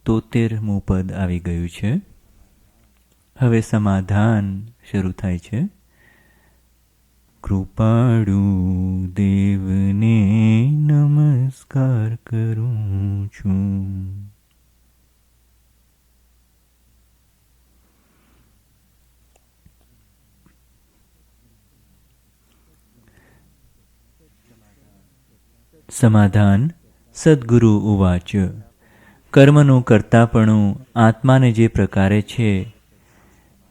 73મું પદ આવી ગયું છે. હવે સમાધાન શરૂ થાય છે. કૃપાળુ દેવને નમસ્કાર કરું છું. સમાધાન. સદ્ગુરુ ઉવાચ. કર્મનું કર્તાપણું આત્માને જે પ્રકારે છે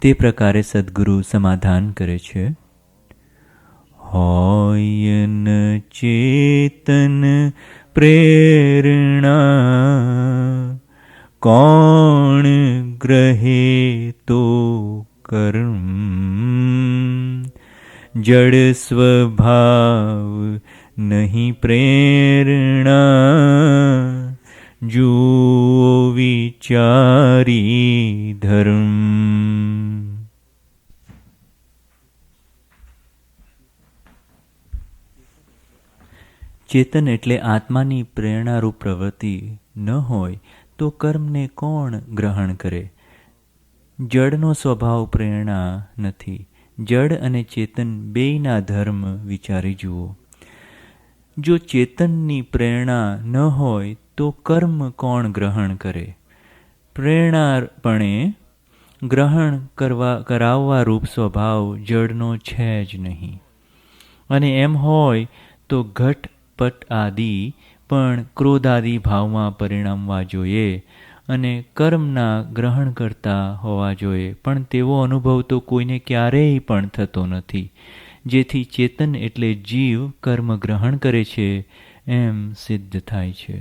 તે પ્રકારે સદ્ગુરુ સમાધાન કરે છે. હોય ન ચેતન પ્રેરણા કોણ ગ્રહે તો કર્મ જડ સ્વભાવ નહીં પ્રેરણા જુઓ વિચારી ધર્મ. ચેતન એટલે આત્માની પ્રેરણારૂપ પ્રવૃત્તિ ન હોય તો કર્મને કોણ ગ્રહણ કરે? જડનો સ્વભાવ પ્રેરણા નથી. જડ અને ચેતન બેયના ધર્મ વિચારી જુઓ. જો ચેતનની પ્રેરણા ન હોય તો કર્મ કોણ ગ્રહણ કરે? પ્રેરણાપણે ગ્રહણ કરાવવા રૂપ સ્વભાવ જડનો છે જ નહીં. અને એમ હોય તો ઘટ પટ આદિ પણ ક્રોધાદિ ભાવમાં પરિણમવા જોઈએ અને કર્મના ગ્રહણ કરતા હોવા જોઈએ, પણ તેવો અનુભવ તો કોઈને ક્યારેય પણ થતો નથી. જેથી ચેતન એટલે જીવ કર્મ ગ્રહણ કરે છે એમ સિદ્ધ થાય છે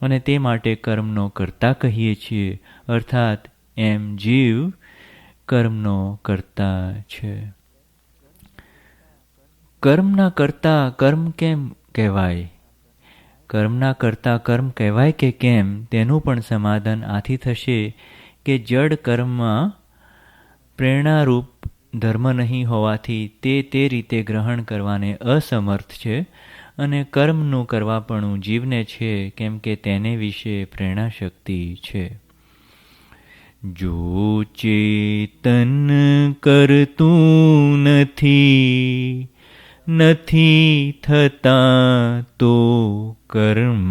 અને તે માટે કર્મનો કર્તા કહીએ છીએ. અર્થાત એમ જીવ કર્મનો કર્તા છે. કર્મના કર્તા કર્મ કેમ કહેવાય? કર્મના કર્તા કર્મ કહેવાય કે કેમ તેનું પણ સમાધાન આથી થશે કે જડ કર્મમાં પ્રેરણારૂપ ધર્મ નહીં હોવાથી તે રીતે ગ્રહણ કરવાને અસમર્થ છે અને કર્મનું કરવાપણું જીવને છે, કેમ કે તેને વિશે પ્રેરણા શક્તિ છે. જો ચેતન કરતું નથી થતા તો કર્મ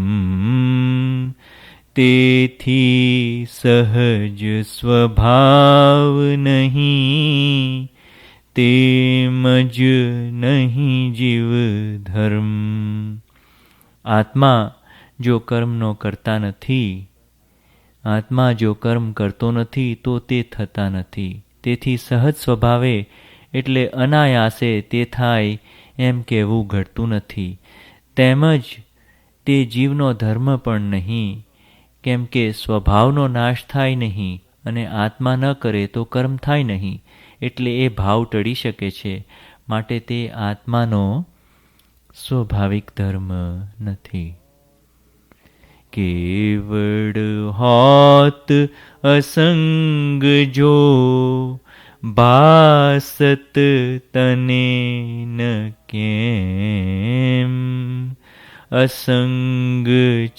તેથી સહજ સ્વભાવ નહીં તેમજ નહીં જીવ ધર્મ. આત્મા જો કર્મનો કરતા નથી, આત્મા જો કર્મ કરતો નથી તો તે થતા નથી. તેથી સહજ સ્વભાવે એટલે અનાયાસે તે થાય એમ કહેવું ઘટતું નથી. તેમજ તે જીવનો ધર્મ પણ નહીં, કેમ કે સ્વભાવનો નાશ થાય નહીં અને આત્મા ન કરે તો કર્મ થાય નહીં, એટલે એ ભાવ ટળી શકે છે. માટે તે આત્માનો સ્વાભાવિક ધર્મ નથી. કેવળ હોત અસંગ જો ભાસત તને ન કેમ અસંગ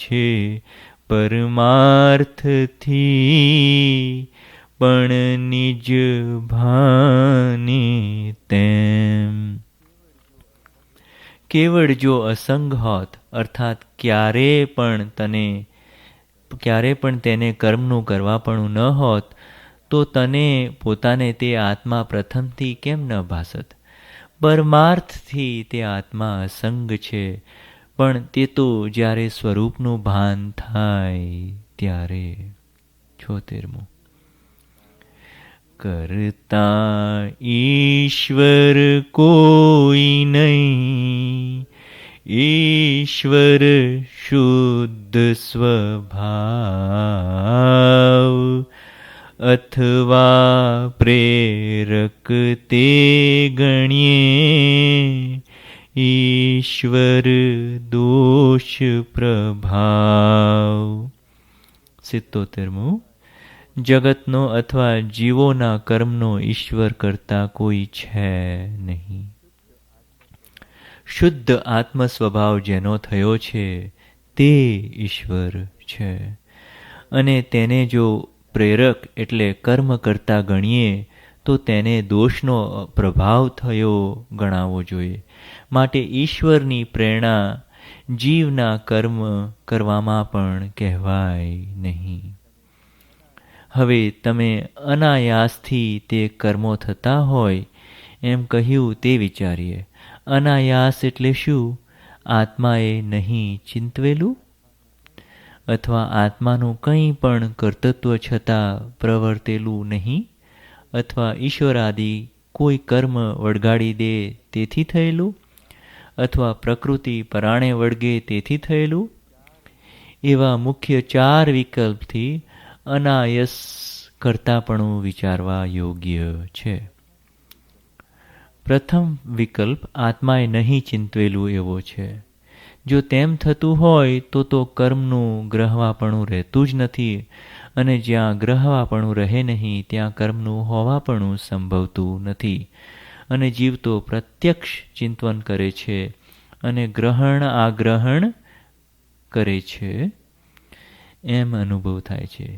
છે પરમાર્થથી પણ નિજ ભાને તેમ. કેવળ જો અસંગ હોત અર્થાત ક્યારે પણ તેને કર્મનું કરવાપણું ન હોત તો તને પોતાને તે આત્મા પ્રથમથી કેમ ન ભાસત? પરમાર્થથી તે આત્મા અસંગ છે, પણ તે તો જ્યારે સ્વરૂપનું ભાન થાય ત્યારે. 76. કરતા ઈશ્વર કોઈ નહીં, ઈશ્વર શુદ્ધ સ્વભાવ અથવા પ્રેરક તે ગણીએ ઈશ્વર દોષ પ્રભાવ. 77. જગતનો અથવા જીવોના કર્મનો ઈશ્વર કરતા કોઈ છે નહીં. શુદ્ધ આત્મ સ્વભાવ જેનો થયો છે તે ઈશ્વર છે અને તેને જો પ્રેરક એટલે કર્મ કરતા ગણીએ તો તેને દોષનો પ્રભાવ થયો ગણાવવો જોઈએ. માટે ઈશ્વરની પ્રેરણા જીવના કર્મ કરવામાં પણ કહેવાય નહીં. હવે તમે અનાયાસથી તે કર્મો થતા હોય એમ કહ્યું તે વિચારીએ. અનાયાસ એટલે શું? આત્માએ નહીં ચિંતવેલું, અથવા આત્માનું કંઈ પણ કર્તૃત્વ છતાં પ્રવર્તેલું નહીં, અથવા ઈશ્વરાદિ કોઈ કર્મ વળગાડી દે તેથી થયેલું, અથવા પ્રકૃતિ પરાણે વળગે તેથી થયેલું. એવા મુખ્ય 4 વિકલ્પથી અનાયસ કરતાપણું વિચારવા યોગ્ય છે. પ્રથમ વિકલ્પ આત્માએ નહીં ચિંતવેલું એવો છે. જો તેમ થતું હોય તો કર્મનું ગ્રહવાપણું રહેતું જ નથી, અને જ્યાં ગ્રહવાપણું રહે નહીં ત્યાં કર્મનું હોવાપણું સંભવતું નથી, અને જીવ તો પ્રત્યક્ષ ચિંતન કરે છે અને ગ્રહણ આગ્રહણ કરે છે એમ અનુભવ થાય છે.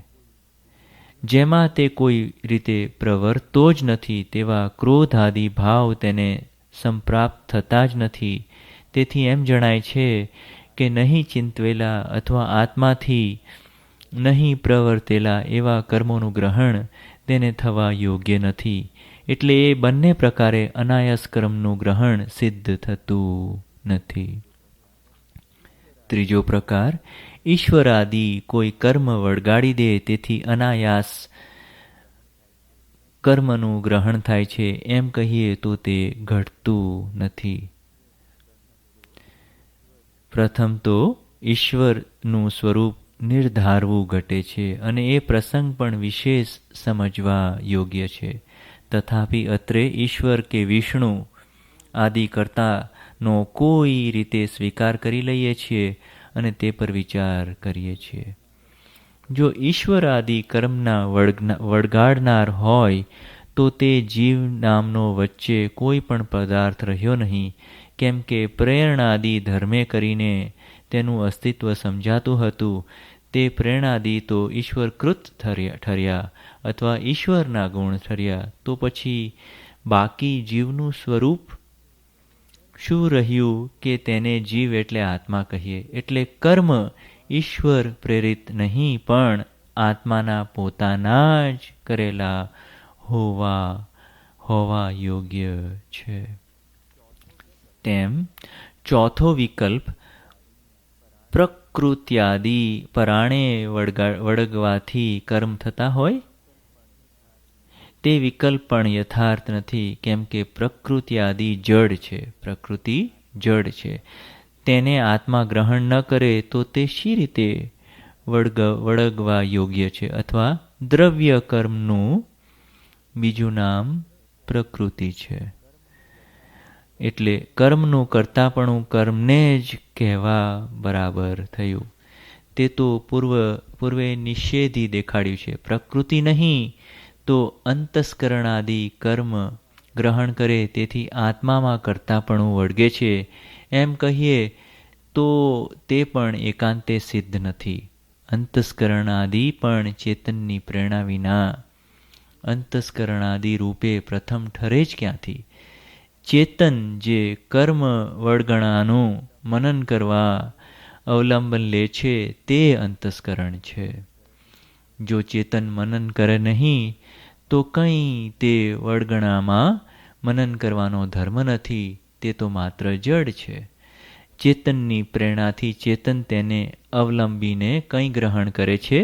જેમાં તે કોઈ રીતે પ્રવર્તતો જ નથી તેવા ક્રોધ આદિ ભાવ તેને સંપ્રાપ્ત થતા જ નથી. તેથી એમ જણાય છે કે નહીં ચિંતવેલા અથવા આત્માથી નહીં પ્રવર્તેલા એવા કર્મોનું ગ્રહણ તેને થવા યોગ્ય નથી. એટલે એ બંને પ્રકારે અનાયાસ કર્મનું ગ્રહણ સિદ્ધ થતું નથી. ત્રીજો પ્રકાર, ઈશ્વરાદિ કોઈ કર્મ વળગાડી દે તેથી અનાયાસ કર્મનું ગ્રહણ થાય છે એમ કહીએ તો તે ઘટતું નથી. પ્રથમ તો ઈશ્વરનું સ્વરૂપ નિર્ધારવું ઘટે છે, અને એ પ્રસંગ પણ વિશેષ સમજવા યોગ્ય છે. તથાપિ અત્રે ઈશ્વર કે વિષ્ણુ આદિ કર્તાનો કોઈ રીતે સ્વીકાર કરી લઈએ છીએ અને તે પર વિચાર કરીએ છીએ. જો ઈશ્વર આદિ કર્મના વળગાડનાર હોય તો તે જીવ નામનો વચ્ચે કોઈ પણ પદાર્થ રહ્યો નહીં, કેમ કે પ્રેરણાદિ ધર્મે કરીને તેનું અસ્તિત્વ સમજાતું હતું. તે પ્રેરણાદિ તો ઈશ્વરકૃત ઠર્યા અથવા ઈશ્વરના ગુણ ઠર્યા, તો પછી બાકી જીવનું સ્વરૂપ શું રહ્યું કે તેને જીવ એટલે આત્મા કહીએ. એટલે કર્મ ઈશ્વર પ્રેરિત નહીં પણ આત્માના પોતાના જ કરેલા હોવા યોગ્ય છે. તેમ ચોથો વિકલ્પ પ્રકૃત્યાદિ પરાણે વળગવાથી કર્મ થતા હોય તે વિકલ્પ પણ યથાર્થ નથી, કેમ કે પ્રકૃત્યાદિ જડ છે. પ્રકૃતિ જડ છે, તેને આત્મા ગ્રહણ ન કરે તો તે શી રીતે વળગવા યોગ્ય છે? અથવા દ્રવ્ય કર્મનું બીજું નામ પ્રકૃતિ છે. એટલે કર્મનું કરતાપણું કર્મને જ કહેવા બરાબર થયું. તે તો પૂર્વે નિષેધી દેખાડ્યું છે. પ્રકૃતિ નહીં તો અંતસ્કરણાદિ કર્મ ગ્રહણ કરે તેથી આત્મામાં કરતાપણું વળગે છે એમ કહીએ તો તે પણ એકાંતે સિદ્ધ નથી. અંતસ્કરણાદિ પણ ચેતનની પ્રેરણા વિના અંતસ્કરણાદિ રૂપે પ્રથમ ઠરે જ ક્યાંથી? ચેતન જે કર્મ વળગણાનું મનન કરવા અવલંબન લે છે તે અંતસ્કરણ છે. જો ચેતન મનન કરે નહીં તો કંઈ તે વળગણામાં મનન કરવાનો ધર્મ નથી, તે તો માત્ર જડ છે. ચેતનની પ્રેરણાથી ચેતન તેને અવલંબીને કંઈ ગ્રહણ કરે છે,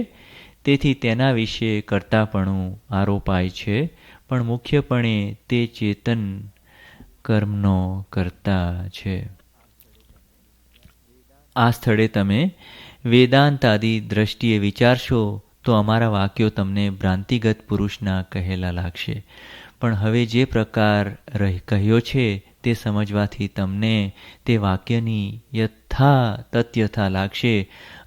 તેથી તેના વિશે કર્તાપણું આરોપાય છે, પણ મુખ્યપણે તે ચેતન કર્મનો કર્તા છે. આ સ્થળે તમે વેદાંતાદિ દ્રષ્ટિએ વિચારશો તો અમારા વાક્યો તમને ભ્રાંતિગત પુરુષના કહેલા લાગશે. પણ હવે જે પ્રકાર કહ્યો છે તે સમજવાથી તમને તે વાક્યની તથ્યથા લાગશે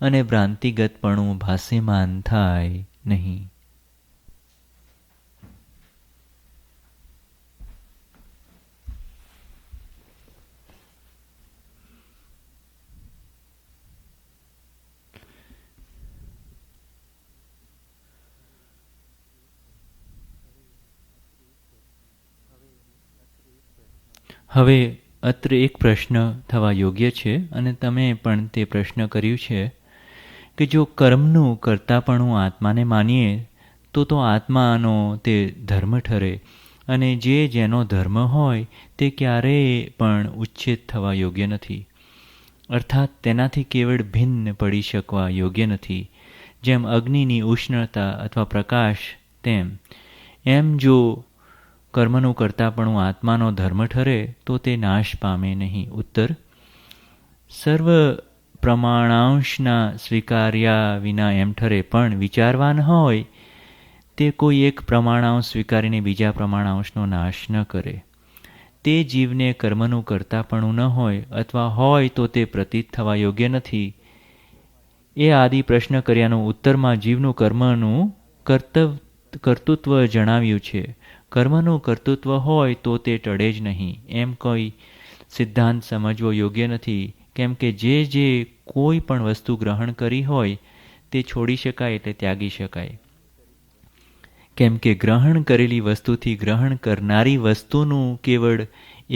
અને ભ્રાંતિગતપણું ભાષ્યમાન થાય નહીં. હવે અત્રે એક પ્રશ્ન થવા યોગ્ય છે, અને તમે પણ તે પ્રશ્ન કર્યું છે કે જો કર્મનું કરતાપણું આત્માને માનીએ તો આત્માનો તે ધર્મ ઠરે, અને જેનો ધર્મ હોય તે ક્યારેય પણ ઉચ્છેદ થવા યોગ્ય નથી, અર્થાત તેનાથી કેવળ ભિન્ન પડી શકવા યોગ્ય નથી. જેમ અગ્નિની ઉષ્ણતા અથવા પ્રકાશ, એમ જો કર્મનું કરતાપણું આત્માનો ધર્મ ઠરે તો તે નાશ પામે નહીં. ઉત્તર: સર્વ પ્રમાણાંશના સ્વીકાર્યા વિના એમ ઠરે, પણ વિચારવાન હોય તે કોઈ એક પ્રમાણાંશ સ્વીકારીને બીજા પ્રમાણાંશનો નાશ ન કરે. તે જીવને કર્મનું કરતાપણું ન હોય, અથવા હોય તો તે પ્રતીત થવા યોગ્ય નથી. એ આદિ પ્રશ્ન કર્યાનું ઉત્તરમાં જીવનું કર્મનું કર્તૃત્વ જણાવ્યું છે. કર્મનું કર્તૃત્વ હોય તો તે ટળે જ નહીં, એમ કોઈ સિદ્ધાંત સમજવો યોગ્ય નથી. કેમ કે જે કોઈ પણ વસ્તુ ગ્રહણ કરી હોય તે છોડી શકાય એટલે ત્યાગી શકાય. કેમ કે ગ્રહણ કરેલી વસ્તુથી ગ્રહણ કરનારી વસ્તુનું કેવળ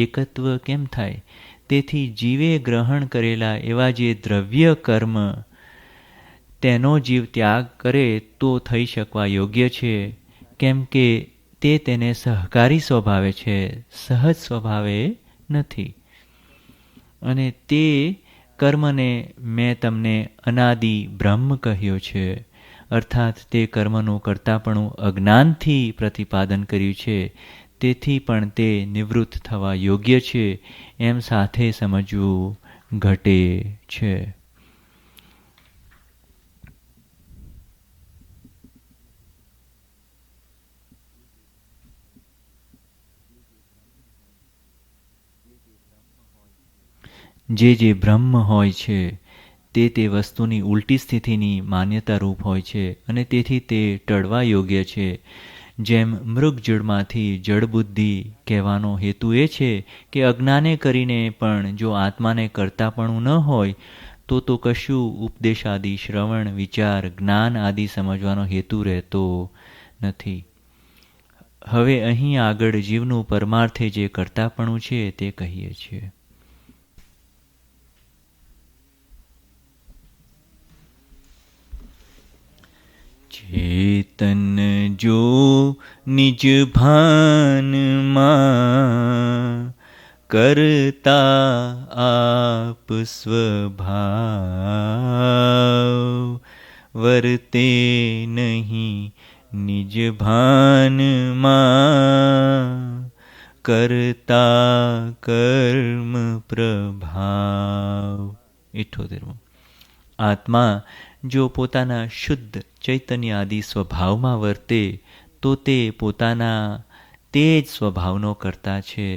એકત્વ કેમ થાય? તેથી જીવે ગ્રહણ કરેલા એવા જે દ્રવ્ય કર્મ તેનો જીવ ત્યાગ કરે તો થઈ શકવા યોગ્ય છે. કેમ કે તે તેને સહકારી સ્વભાવે છે, સહજ સ્વભાવે નથી. અને તે કર્મને મેં તમને અનાદિ બ્રહ્મ કહ્યો છે, અર્થાત તે કર્મનું કરતાપણું અજ્ઞાનથી પ્રતિપાદન કર્યું છે. તેથી પણ તે નિવૃત્ત થવા યોગ્ય છે, એમ સાથે સમજવું ઘટે છે. જે બ્રહ્મ હોય છે તે વસ્તુની ઉલટી સ્થિતિની માન્યતા રૂપ હોય છે, અને તેથી તે ટળવા યોગ્ય છે. જેમ મૃગજળમાંથી જળબુદ્ધિ કહેવાનો હેતુ એ છે કે અજ્ઞાને કરીને પણ જો આત્માને કરતાપણું ન હોય તો કશું ઉપદેશાદિ શ્રવણ વિચાર જ્ઞાન આદિ સમજવાનો હેતુ રહેતો નથી. હવે અહીં આગળ જીવનું પરમાર્થે જે કરતાપણું છે તે કહીએ છીએ. ચેતન જો નિજ ભાનમાં કરતા આપ સ્વભાવ, વર્તે નહીં નિજ ભાનમાં કરતા કર્મ પ્રભાવ. 78. આત્મા જો પોતાના શુદ્ધ ચૈતન્ય આદિ સ્વભાવમાં વર્તે તો તે પોતાના તે જ સ્વભાવનો કરતા છે,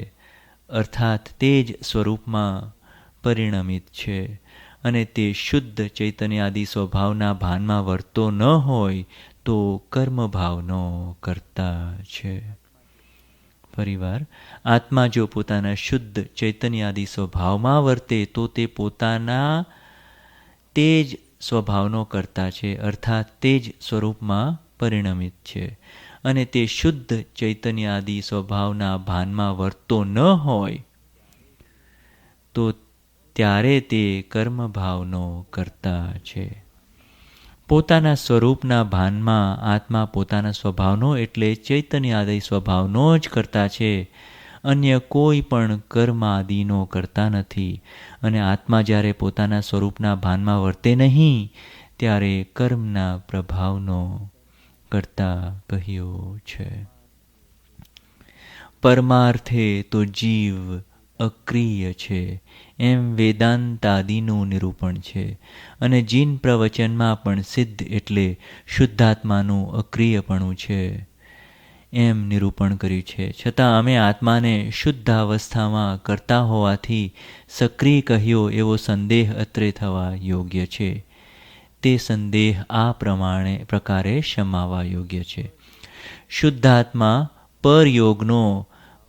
અર્થાત તે જ સ્વરૂપમાં પરિણમિત છે. અને તે શુદ્ધ ચૈતન્ય આદિ સ્વભાવના ભાનમાં વર્તતો ન હોય તો કર્મભાવનો કરતા છે. ફરીવાર, આત્મા જો પોતાના શુદ્ધ ચૈતન્ય આદિ સ્વભાવમાં વર્તે તો તે પોતાના તે જ સ્વભાવનો કરતા છે, અર્થાત તે જ સ્વરૂપમાં પરિણમિત છે. અને તે શુદ્ધ ચૈતન્ય આદિ સ્વભાવના ભાનમાં વર્તતો ન હોય તો ત્યારે તે કર્મભાવનો કરતા છે. પોતાના સ્વરૂપના ભાનમાં આત્મા પોતાના સ્વભાવનો એટલે ચૈતન્ય આદિ સ્વભાવનો જ કરતા છે, અન્ય કોઈ પણ કર્મ આદિનો કરતા નથી. અને આત્મા જ્યારે પોતાના સ્વરૂપના ભાનમાં વર્તે નહીં ત્યારે કર્મના પ્રભાવનો કરતા કહ્યો છે. પરમાર્થે તો જીવ અક્રિય છે એમ વેદાંતાદિનું નિરૂપણ છે, અને જીન પ્રવચનમાં પણ સિદ્ધ એટલે શુદ્ધાત્માનું અક્રિયપણું છે એમ નિરૂપણ કર્યું છે. છતાં અમે આત્માને શુદ્ધાવસ્થામાં કરતા હોવાથી સક્રિય કહ્યો એવો સંદેહ અત્રે થવા યોગ્ય છે. તે સંદેહ આ પ્રકારે શમાવા યોગ્ય છે. શુદ્ધાત્મા પરયોગનો,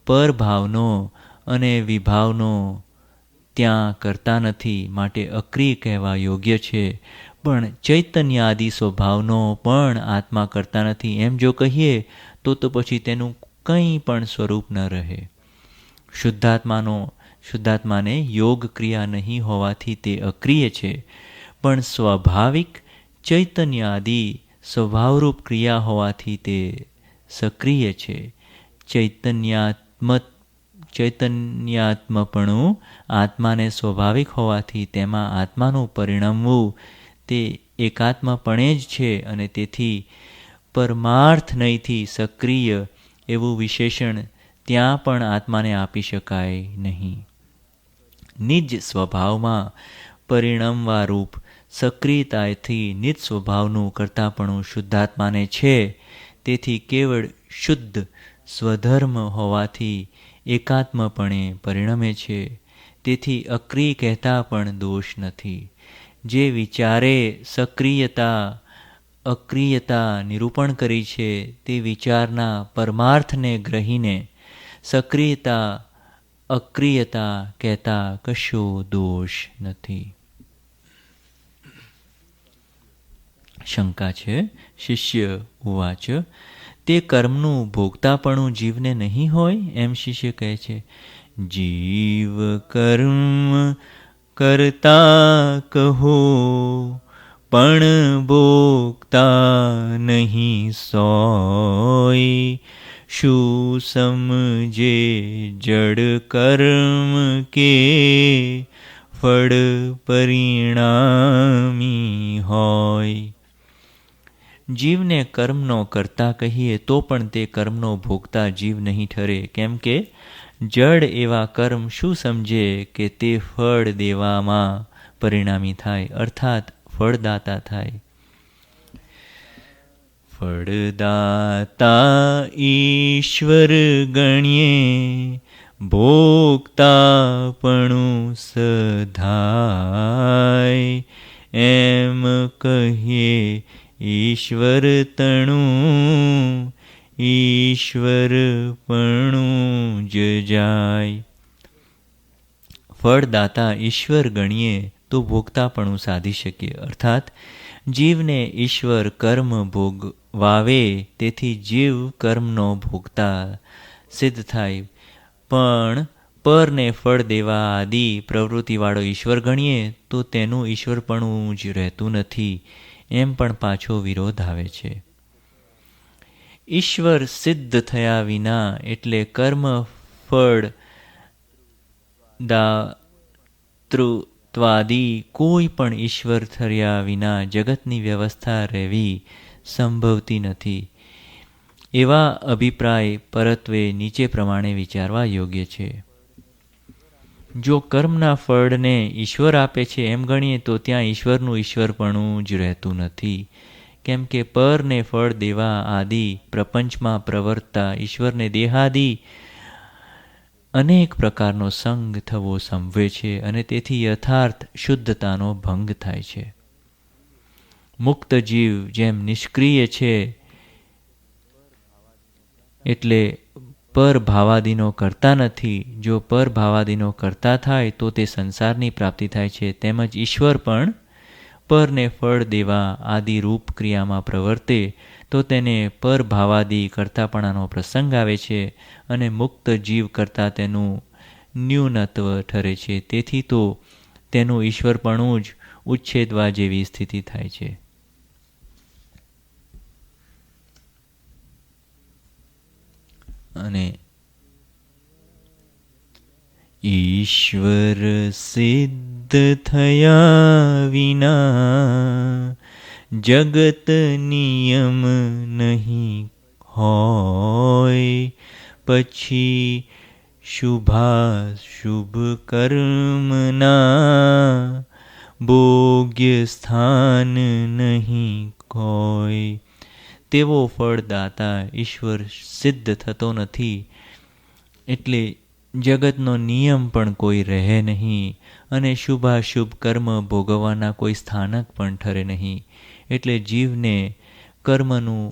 પરભાવનો અને વિભાવનો ત્યાં કરતા નથી, માટે અક્રિય કહેવા યોગ્ય છે. પણ ચૈતન્ય આદિ સ્વભાવનો પણ આત્મા કરતા નથી એમ જો કહીએ તો પછી તેનું કંઈ પણ સ્વરૂપ ન રહે. શુદ્ધાત્માને યોગ ક્રિયા નહીં હોવાથી તે અક્રિય છે, પણ સ્વાભાવિક ચૈતન્ય આદિ સ્વભાવરૂપ ક્રિયા હોવાથી તે સક્રિય છે. ચૈતન્યાત્મપણું આત્માને સ્વાભાવિક હોવાથી તેમાં આત્માનું પરિણમવું તે એકાત્મપણે જ છે, અને તેથી પરમાર્થ નહીંથી સક્રિય એવું વિશેષણ ત્યાં પણ આત્માને આપી શકાય નહીં. નિજ સ્વભાવમાં પરિણમવારૂપ સક્રિયતાથી નિજ સ્વભાવનું કરતાપણું શુદ્ધાત્માને છે. તેથી કેવળ શુદ્ધ સ્વધર્મ હોવાથી એકાત્મપણે પરિણમે છે. તેથી અક્રિય કહેતા પણ દોષ નથી. જે વિચારે અક્રિયતા નિરૂપણ કરી છે તે વિચારના પરમાર્થને ગ્રહીને અક્રિયતા કહેતા કશો દોષ નથી. શંકા છે. શિષ્ય ઉવાચ, તે કર્મનું ભોગતાપણું જીવને નહીં હોય? એમ શિષ્ય કહે છે. જીવ કર્મ કરતા કહો, પણ ભોગતા નહીં સોય. શું સમજે જડ કર્મ કે ફળ પરિણામી હોય? જીવને કર્મનો કરતા કહીએ તો પણ તે કર્મનો ભોગતા જીવ નહીં ઠરે. કેમ કે જડ એવા કર્મ શું સમજે કે તે ફળ દેવામાં પરિણામી થાય, અર્થાત ફળદાતા થાય. ફળદાતા ઈશ્વર ગણ્યે, ભોગતાપણું સધાય. એમ કહીએ ઈશ્વર તણું, ઈશ્વરપણું જ જાય. ફળદાતા ઈશ્વર ગણીએ તો ભોગતાપણું સાધી શકીએ, અર્થાત જીવને ઈશ્વર કર્મ ભોગવાવે, તેથી જીવ કર્મનો ભોગતા સિદ્ધ થાય. પણ પરને ફળ દેવા આદિ પ્રવૃત્તિવાળો ઈશ્વર ગણીએ તો તેનું ઈશ્વરપણું જ રહેતું નથી. એમ પણ પાછો વિરોધ આવે છે. ઈશ્વર સિદ્ધ થયા વિના એટલે કર્મ ફળ દાતૃત્વાદિ કોઈ પણ ઈશ્વર થયા વિના જગતની વ્યવસ્થા રહેવી સંભવતી નથી. એવા અભિપ્રાય પરત્વે નીચે પ્રમાણે વિચારવા યોગ્ય છે. જો કર્મના ફળને ઈશ્વર આપે છે એમ ગણીએ તો ત્યાં ઈશ્વરનું ઈશ્વરપણું જ રહેતું નથી. કેમ કે પરને ફળ દેવા આદિ પ્રપંચમાં પ્રવર્તતા ઈશ્વરને દેહાદિ અનેક પ્રકારનો સંગ થવો સંભવે છે, અને તેથી યથાર્થ શુદ્ધતાનો ભંગ થાય છે. મુક્ત જીવ જેમ નિષ્ક્રિય છે એટલે પર ભાવાદિનો કરતા નથી. જો પર ભાવાદિનો કરતા થાય તો તે સંસારની પ્રાપ્તિ થાય છે. તેમજ ઈશ્વર પણ પરને ફળ દેવા આદિ રૂપ ક્રિયામાં પ્રવર્તે તો તેને પર ભાવાદિ કરતાપણાનો પ્રસંગ આવે છે, અને મુક્ત જીવ કરતાં તેનું ન્યૂનત્વ ઠરે છે. તેથી તો તેનું ઈશ્વરપણું જ ઉચ્છેદવા જેવી સ્થિતિ થાય છે. અને ઈશ્વર સિદ્ધ થયા વિના જગત નિયમ નહીં હોય. પછી શુભાશુભ કર્મના ભોગ્ય સ્થાન નહીં હોય. તેવો ફળદાતા ઈશ્વર સિદ્ધ થતો નથી, એટલે જગતનો નિયમ પણ કોઈ રહે નહીં, અને શુભાશુભ કર્મ ભોગવવાના કોઈ સ્થાનક પણ ઠરે નહીં. એટલે જીવને કર્મનું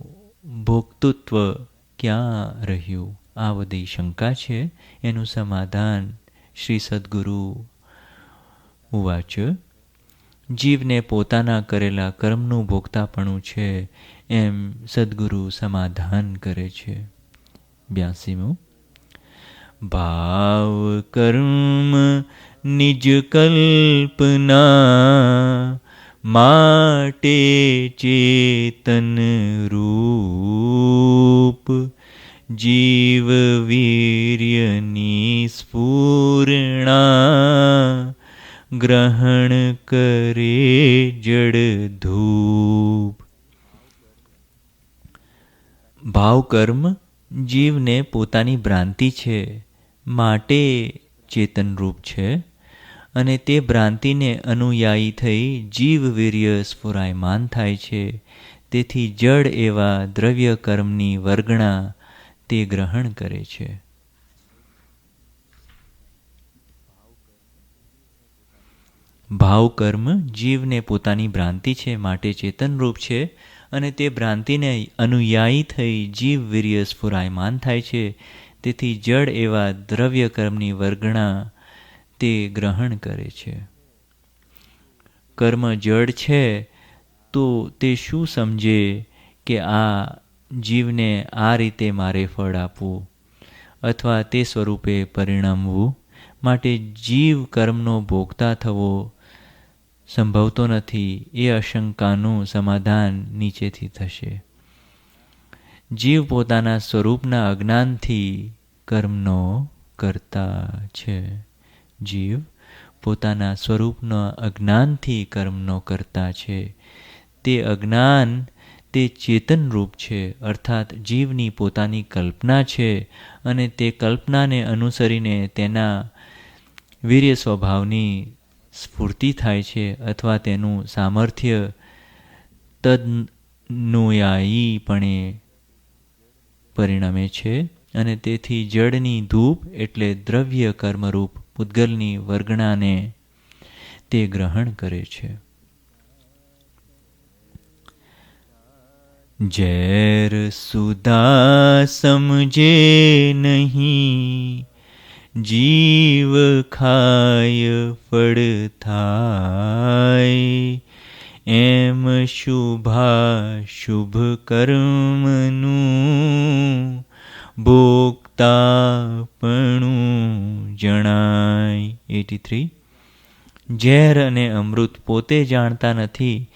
ભોક્તૃત્વ ક્યાં રહ્યું? આ બધી શંકા છે. એનું સમાધાન શ્રી સદ્ગુરુ ઉવાચ. જીવને પોતાના કરેલા કર્મનું ભોગતાપણું છે એમ સદ્ગુરુ સમાધાન કરે છે. 82મું. ભાવ કર્મ નિજ કલ્પના માટે ચેતન રૂપ જીવ વીર્યની સ્ફૂર્ણા ગ્રહણ કરે જડ ધૂપ. ભાવકર્મ જીવને પોતાની ભ્રાંતિ છે માટે ચેતનરૂપ છે અને તે ભ્રાંતિને અનુયાયી થઈ જીવ વીર્ય સ્ફુરાયમાન થાય છે. તેથી જડ એવા દ્રવ્ય કર્મની વર્ગણા તે ગ્રહણ કરે છે. ભાવકર્મ જીવને પોતાની ભ્રાંતિ છે માટે ચેતનરૂપ છે અને તે ભ્રાંતિને અનુયાયી થઈ જીવ વીર્ય સ્ફુરાયમાન થાય છે. તેથી જડ એવા દ્રવ્ય કર્મની વર્ગણા તે ગ્રહણ કરે છે. કર્મ જડ છે તો તે શું સમજે કે આ જીવને આ રીતે મારે ફળ આપવું અથવા તે સ્વરૂપે પરિણમવું. માટે જીવ કર્મનો ભોગતા થવો સંભવતો નથી. એ આશંકાનું સમાધાન નીચેથી થશે. જીવ પોતાના સ્વરૂપના અજ્ઞાનથી કર્મનો કરતા છે. જીવ પોતાના સ્વરૂપના અજ્ઞાનથી કર્મનો કરતા છે. તે અજ્ઞાન તે ચેતનરૂપ છે અર્થાત જીવની પોતાની કલ્પના છે અને તે કલ્પનાને અનુસરીને તેના વીર્ય સ્વભાવની સ્ફૂર્તિ થાય છે અથવા તેનું સામર્થ્ય તદનુયાયીપણે પરિણમે છે અને તેથી જડની ધૂપ એટલે દ્રવ્ય કર્મરૂપ પૂતગલની વર્ગણાને તે ગ્રહણ કરે છે. ઝેર સુધા સમજે નહીં જીવ ખાય ફળ થાય એમ શુભાશુભ કર્મનું ભોગતાપણું જણાય. 83. ઝેર અને અમૃત પોતે જાણતા નથી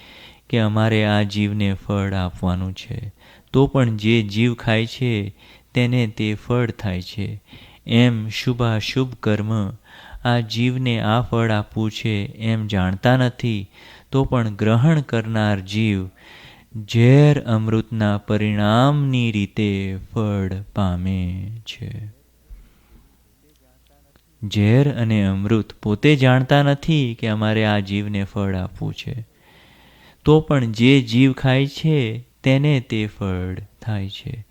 કે અમારે આ જીવને ફળ આપવાનું છે, તો પણ જે જીવ ખાય છે તેને તે ફળ થાય છે. એમ શુભાશુભ કર્મ આ જીવને આ ફળ આપવું છે એમ જાણતા નથી, તો પણ ગ્રહણ કરનાર જીવ ઝેર અમૃતના પરિણામની રીતે ફળ પામે છે. ઝેર અને અમૃત પોતે જાણતા નથી કે અમારે આ જીવને ફળ આપવું છે, તો પણ જે જીવ ખાય છે તેને તે ફળ થાય છે.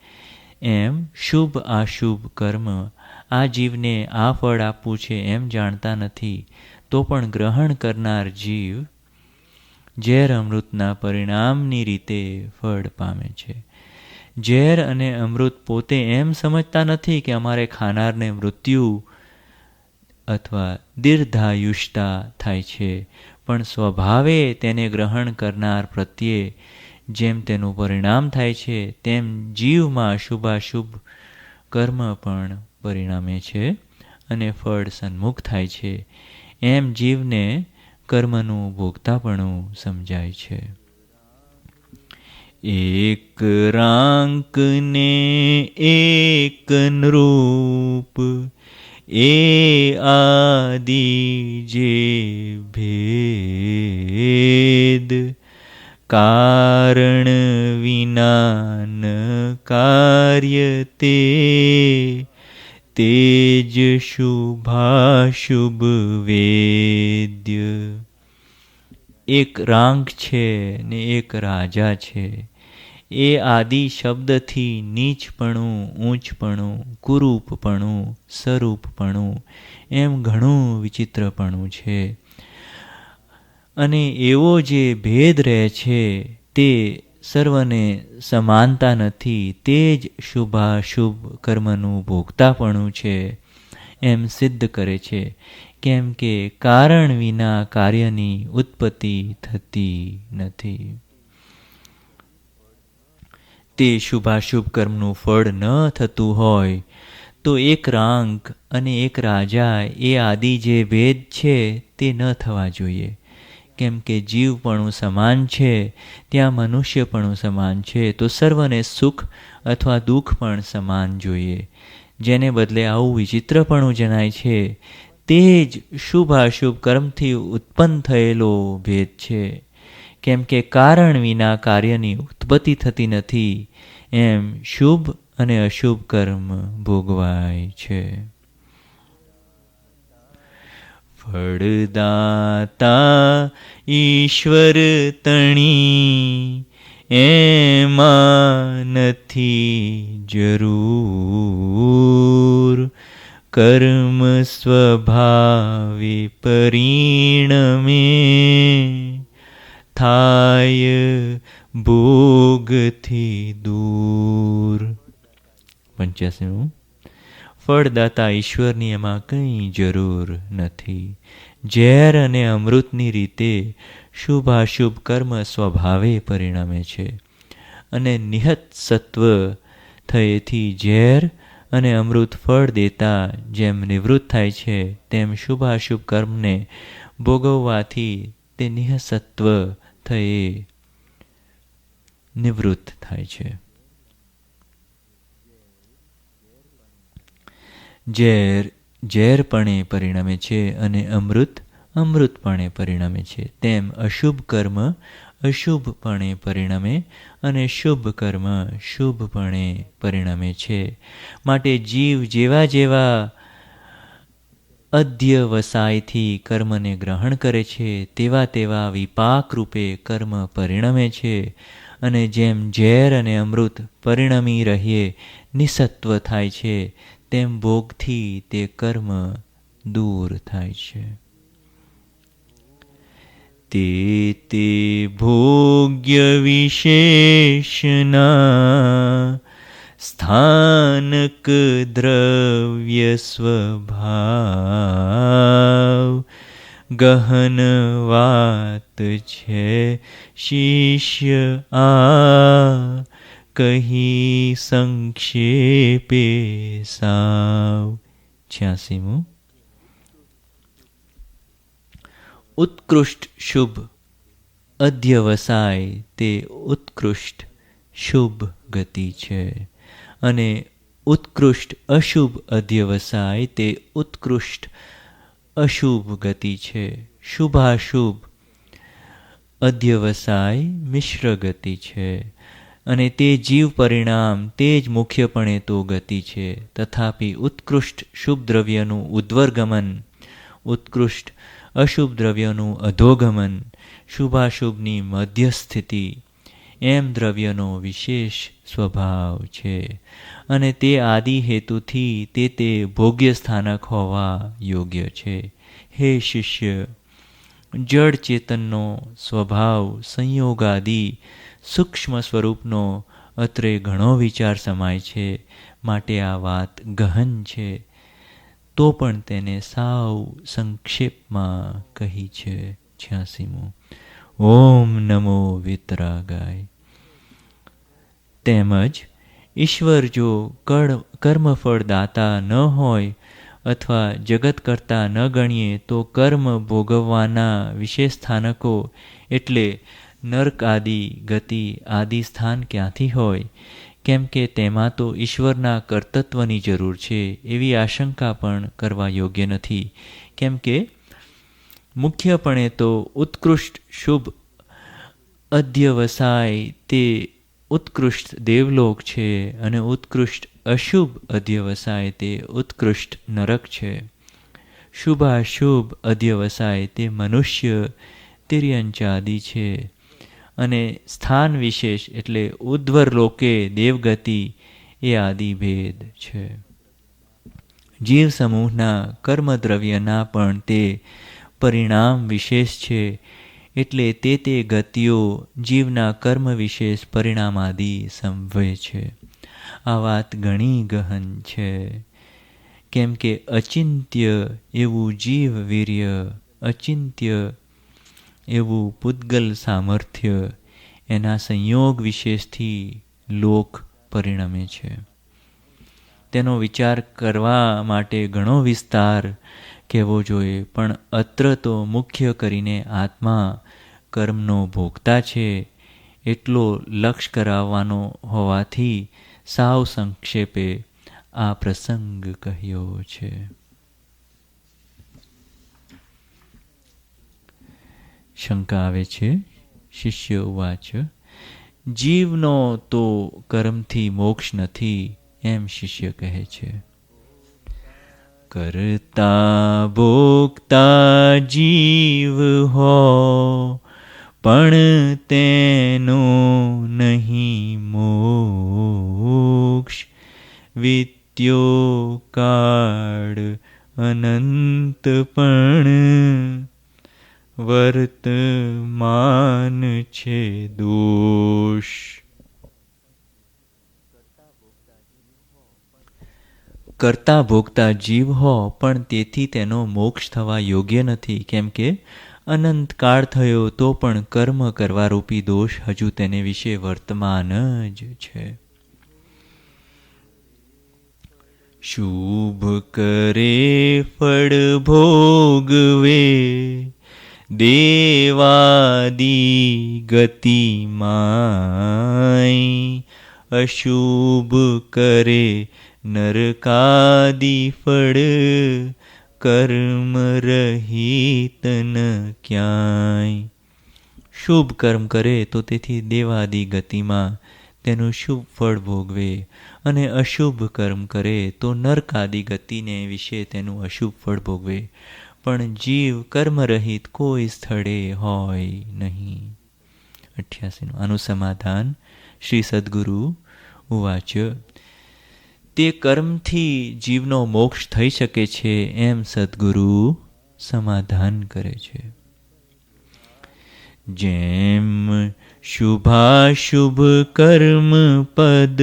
એમ શુભ અશુભ કર્મ આ જીવને આ ફળ આપવું છે એમ જાણતા નથી, તો પણ ગ્રહણ કરનાર જીવ ઝેર અમૃતના પરિણામની રીતે ફળ પામે છે. ઝેર અને અમૃત પોતે એમ સમજતા નથી કે અમારે ખાનારને મૃત્યુ અથવા દીર્ઘાયુષ્યતા થાય છે, પણ સ્વભાવે તેને ગ્રહણ કરનાર પ્રત્યે જેમ તેનું પરિણામ થાય છે તેમ જીવમાં શુભાશુભ કર્મ પણ પરિણમે છે અને ફળ સન્મુખ થાય છે. એમ જીવને કર્મનું ભોગતાપણું સમજાય છે. એક રાંક ને એક નૃપ એ આદિ જે ભેદ કારણ વિના ન કાર્ય તે તેજ શુભાશુભ વેદ્ય. એક રાંક છે ને એક રાજા છે. એ આદિ શબ્દથી નીચપણું, ઊંચપણું, કુરૂપપણું, સ્વરૂપપણું એમ ઘણું વિચિત્રપણું છે. અને એવો જે ભેદ રહે છે તે સર્વને સમાનતા નથી, તે જ શુભાશુભ કર્મનું ભોગતાપણું છે એમ સિદ્ધ કરે છે. કેમ કે કારણ વિના કાર્યની ઉત્પત્તિ થતી નથી. તે શુભાશુભ કર્મનું ફળ ન થતું હોય તો એક રાંક અને એક રાજા એ આદિ જે ભેદ છે તે ન થવા જોઈએ. કેમ કે જીવપણું સમાન છે ત્યાં મનુષ્યપણું સમાન છે, તો સર્વને સુખ અથવા દુઃખ પણ સમાન જોઈએ. જેને બદલે આવું વિચિત્રપણું જણાય છે તે જ શુભ અશુભ કર્મથી ઉત્પન્ન થયેલો ભેદ છે. કેમ કે કારણ વિના કાર્યની ઉત્પત્તિ થતી નથી, એમ શુભ અને અશુભ કર્મ ભોગવાય છે. ફળદાતા ઈશ્વર તણી એમાં નથી જરૂર, કર્મ સ્વભાવે પરિણમે થાય ભોગથી દૂર. 85. ફળદાતા ઈશ્વરની એમાં કંઈ જરૂર નથી. ઝેર અને અમૃતની રીતે શુભાશુભ કર્મ સ્વભાવે પરિણમે છે, અને નિહત સત્વ થયેથી ઝેર અને અમૃત ફળ દેતા જેમ નિવૃત્ત થાય છે, તેમ શુભાશુભ કર્મને ભોગવવાથી તે નિઃસત્વ થયે નિવૃત્ત થાય છે. ઝેર ઝેરપણે પરિણમે છે અને અમૃત અમૃતપણે પરિણમે છે, તેમ અશુભ કર્મ અશુભપણે પરિણમે અને શુભ કર્મ શુભપણે પરિણમે છે. માટે જીવ જેવા જેવા અધ્યવસાયથી કર્મને ગ્રહણ કરે છે તેવા તેવા વિપાક રૂપે કર્મ પરિણમે છે, અને જેમ ઝેર અને અમૃત પરિણમી રહીએ નિસત્વ થાય છે, તેમ ભોગથી તે કર્મ દૂર થાય છે. તે તે ભોગ્ય વિશેષના સ્થાનક દ્રવ્ય સ્વભાવ ગહન વાત છે શિષ્ય આ કહી સંક્ષેપે સાવ. 86. ઉત્કૃષ્ટ શુભ અધ્યવસાય તે ઉત્કૃષ્ટ શુભ ગતિ છે, અને ઉત્કૃષ્ટ અશુભ અધ્યવસાય તે ઉત્કૃષ્ટ અશુભ ગતિ છે. શુભાશુભ અધ્યવસાય મિશ્ર ગતિ છે, અને તે જીવ પરિણામ તે જ મુખ્યપણે તો ગતિ છે. તથાપિ ઉત્કૃષ્ટ શુભ દ્રવ્યનું ઉદ્વર્ગમન, ઉત્કૃષ્ટ અશુભ દ્રવ્યનું અધોગમન, શુભાશુભની મધ્યસ્થિતિ એમ દ્રવ્યનો વિશેષ સ્વભાવ છે, અને તે આદિ હેતુથી તે ભોગ્ય સ્થાનક હોવા યોગ્ય છે. હે શિષ્ય, જડ ચેતનનો સ્વભાવ સંયોગાદિ સૂક્ષ્મ સ્વરૂપનો અત્રે ઘણો વિચાર સમાય છે, માટે આ વાત ગહન છે, તો પણ તેને સાવ સંક્ષેપમાં કહી છે. 86. ઓમ નમો વિતરાગાય. તેમજ ઈશ્વર જો કર્મફળ દાતા ન હોય અથવા જગત કરતા ન ગણીએ તો કર્મ ભોગવવાના વિશેષ સ્થાનકો એટલે નર્ક આદિ ગતિ આદિ સ્થાન ક્યાંથી હોય? કેમ કે તેમાં તો ઈશ્વરના કર્તૃત્વની જરૂર છે એવી આશંકા પણ કરવા યોગ્ય નથી. કેમ કે મુખ્યપણે તો ઉત્કૃષ્ટ શુભ અધ્યવસાય તે ઉત્કૃષ્ટ દેવલોક છે, અને ઉત્કૃષ્ટ અશુભ અધ્યવસાય તે ઉત્કૃષ્ટ નરક છે. શુભાશુભ અધ્યવસાય તે મનુષ્ય તિર્યંચાદિ છે, અને સ્થાન વિશેષ એટલે ઉદ્ધ્વર લોકે દેવગતિ એ આદિભેદ છે. જીવ સમૂહના કર્મદ્રવ્યના પણ તે પરિણામ વિશેષ છે, એટલે તે ગતિઓ જીવના કર્મ વિશેષ પરિણામાદિ સંભવે છે. આ વાત ઘણી ગહન છે, કેમ કે અચિંત્ય એવું જીવ વીર્ય, અચિંત્ય એવું પૂદગલ સામર્થ્ય એના સંયોગ વિશેષથી લોક પરિણમે છે. તેનો વિચાર કરવા માટે ઘણો વિસ્તાર કહેવો જોઈએ, પણ અત્ર તો મુખ્ય કરીને આત્મા કર્મનો ભોગતા છે એટલો લક્ષ કરાવવાનો હોવાથી સાવ સંક્ષેપે આ પ્રસંગ કહ્યો છે. શંકા આવે છે. શિષ્ય ઉવાચ, જીવનો તો કર્મથી મોક્ષ નથી એમ શિષ્ય કહે છે. કરતા ભોગતા જીવ હો પણ તેનો નહીં મોક્ષ, વિત્યો કાળ અનંત પણ વર્તમાન છે દોષ. કરતા ભોગતા જીવ હો પણ તેથી તેનો મોક્ષ થવા યોગ્ય નથી, કેમ કે અનંત કાળ થયો તો પણ કર્મ કરવા રૂપી દોષ હજુ તેને વિશે વર્તમાન જ છે. શુભ કરે ફળ ભોગવે દેવાદી ગતિમાય, અશુભ કરે નરકાદી ફળ કર્મ રહિત ન ક્યાંય. શુભ કર્મ કરે તો તેથી દેવાદી ગતિમાં તેનું શુભ ફળ ભોગવે, અને અશુભ કર્મ કરે તો નરકાદી ગતિને વિશે તેનું અશુભ ફળ ભોગવે, પણ જીવ કર્મરહિત કોઈ સ્થળે હોય નહીં. 88. આનું સમાધાન શ્રી સદ્ગુરુ ઉવાચ, તે કર્મથી જીવનો મોક્ષ થઈ શકે છે એમ સદ્ગુરુ સમાધાન કરે છે. જેમ શુભાશુભ કર્મ પદ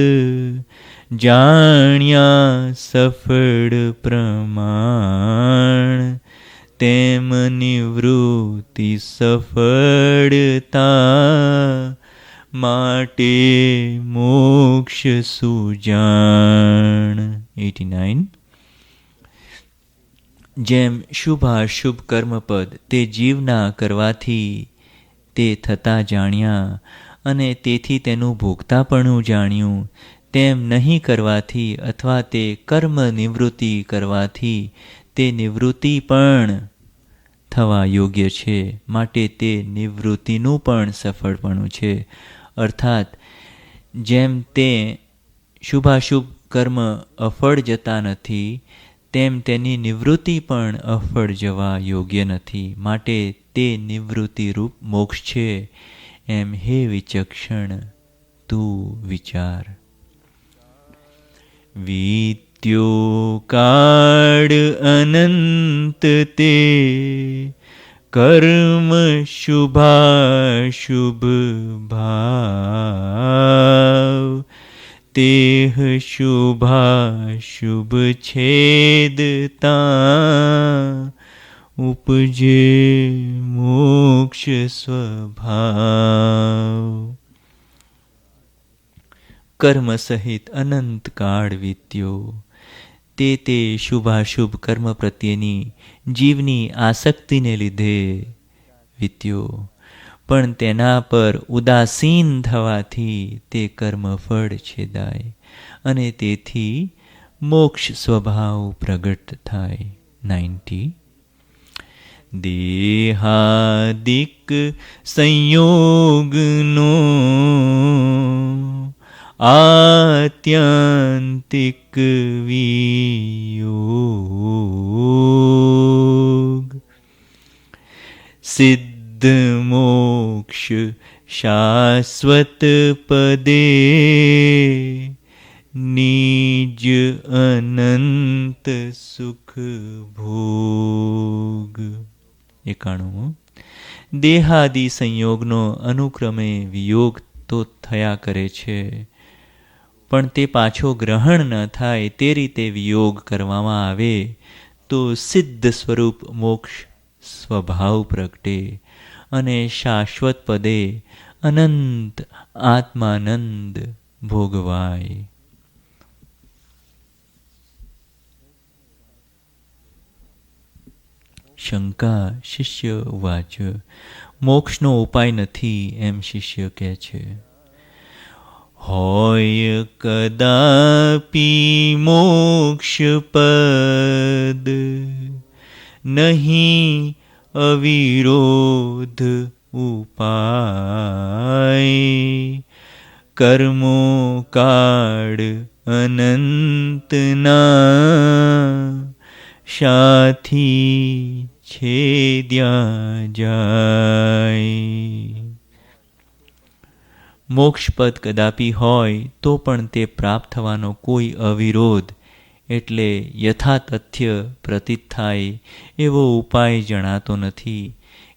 જાણ્યા સફળ પ્રમાણ, તેમ નિવૃત્તિ સફળતા માટે મોક્ષ સુજાણ. 89. જેમ શુભાશુભ કર્મપદ તે જીવના કરવાથી તે થતા જાણ્યા અને તેથી તેનું ભોગતાપણું જાણ્યું, તેમ નહીં કરવાથી અથવા તે કર્મ નિવૃત્તિ કરવાથી તે નિવૃત્તિ પણ થવા યોગ્ય છે, માટે તે નિવૃત્તિનું પણ સફળપણું છે. અર્થાત જેમ તે શુભાશુભ કર્મ અફળ જતા નથી, તેમ તેની નિવૃત્તિ પણ અફળ જવા યોગ્ય નથી, માટે તે નિવૃત્તિરૂપ મોક્ષ છે એમ હે વિચક્ષણ તું વિચાર. વિત્યો કાળ અનંત તે કર્મ શુભાશુભ ભાવ, તેહ શુભાશુભ છેદતા ઉપજે મોક્ષ સ્વભાવ. કર્મ સહિત અનંત કાળ વીત્યો, તે શુભાશુભ કર્મ પ્રત્યેની જીવની આસક્તિને લીધે વીત્યો, પણ તેના પર ઉદાસીન થવાથી તે કર્મ ફળ છેદાય અને તેથી મોક્ષ સ્વભાવ પ્રગટ થાય. 90. દેહાદિક સંયોગનો આત્યંતિક વિયોગ, સિદ્ધ મોક્ષ શાશ્વત પદે નિજ અનંત સુખ ભોગ. 91. દેહાદિ સંયોગનો અનુક્રમે વિયોગ તો થયા કરે છે, પણ તે પાછો ગ્રહણ ન થાય તે રીતે વિયોગ કરવામાં આવે તો સિદ્ધ સ્વરૂપ મોક્ષ સ્વભાવ પ્રગટે અને શાશ્વત પદે અનંત આત્માનંદ ભોગવાય. શંકા શિષ્ય ઉવાચ. મોક્ષનો ઉપાય નથી એમ શિષ્ય કહે છે. હોય કદાપી મોક્ષપદ નહીં અવિરોધ ઉપાય. કર્મો કાળ અનંતના સાથી છેદ્યા જાય. મોક્ષપદ કદાપી હોય તો પણ તે પ્રાપ્ત થવાનો કોઈ અવિરોધ એટલે યથાતથ્ય પ્રતીત થાય એવો ઉપાય જણાતો નથી.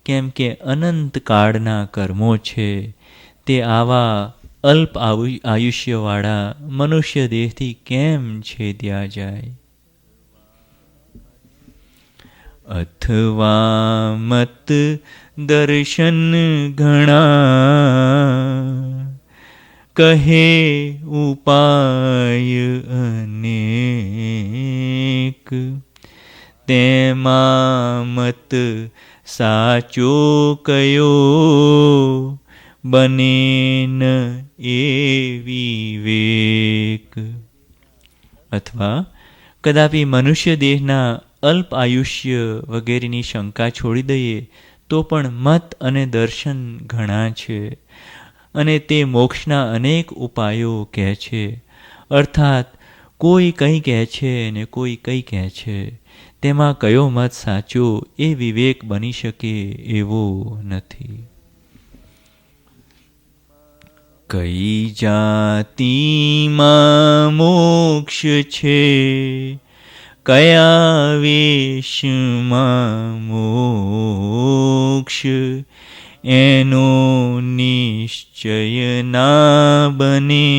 કેમ કે અનંત કાળના કર્મો છે તે આવા અલ્પ આયુષ્યવાળા મનુષ્ય દેહથી કેમ છેદ્યા જાય. અથવા મત દર્શન ઘણા કહે ઉપાય અનેક. તેમાં મત સાચો કયો બને ન એ વિવેક. અથવા કદાપી મનુષ્ય દેહના અલ્પ આયુષ્ય વગેરેની શંકા છોડી દઈએ તો પણ મત અને દર્શન ઘણા છે અને તે મોક્ષના અનેક ઉપાયો કહે છે. અર્થાત કોઈ કંઈ કહે છે અને કોઈ કંઈ કહે છે, તેમાં કયો મત સાચો એ વિવેક બની શકે એવો નથી. કઈ જાતિમાં મોક્ષ છે, કયા વેશમાં મોક્ષ, એનો નિશ્ચય ના બને,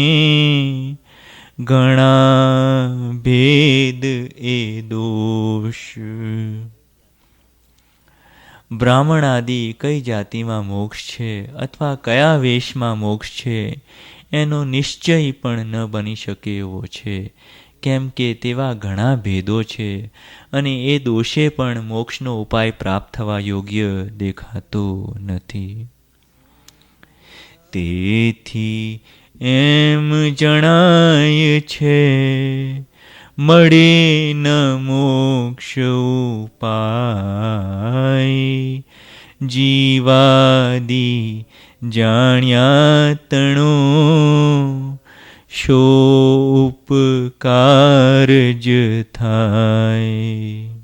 ઘણા ભેદ એ દોષ. બ્રાહ્મણ આદિ કઈ જાતિમાં મોક્ષ છે અથવા કયા વેશમાં મોક્ષ છે એનો નિશ્ચય પણ ન બની શકે એવો છે. કેમ કે તેવા ઘણા ભેદો છે અને એ દોષે પણ મોક્ષનો ઉપાય પ્રાપ્ત થવા યોગ્ય દેખાતો નથી. તેથી એમ જણાય છે, મળે ન મોક્ષ ઉપાય, જીવાદી જાણ્યા તણો, શો ઉપકાર જ થાય.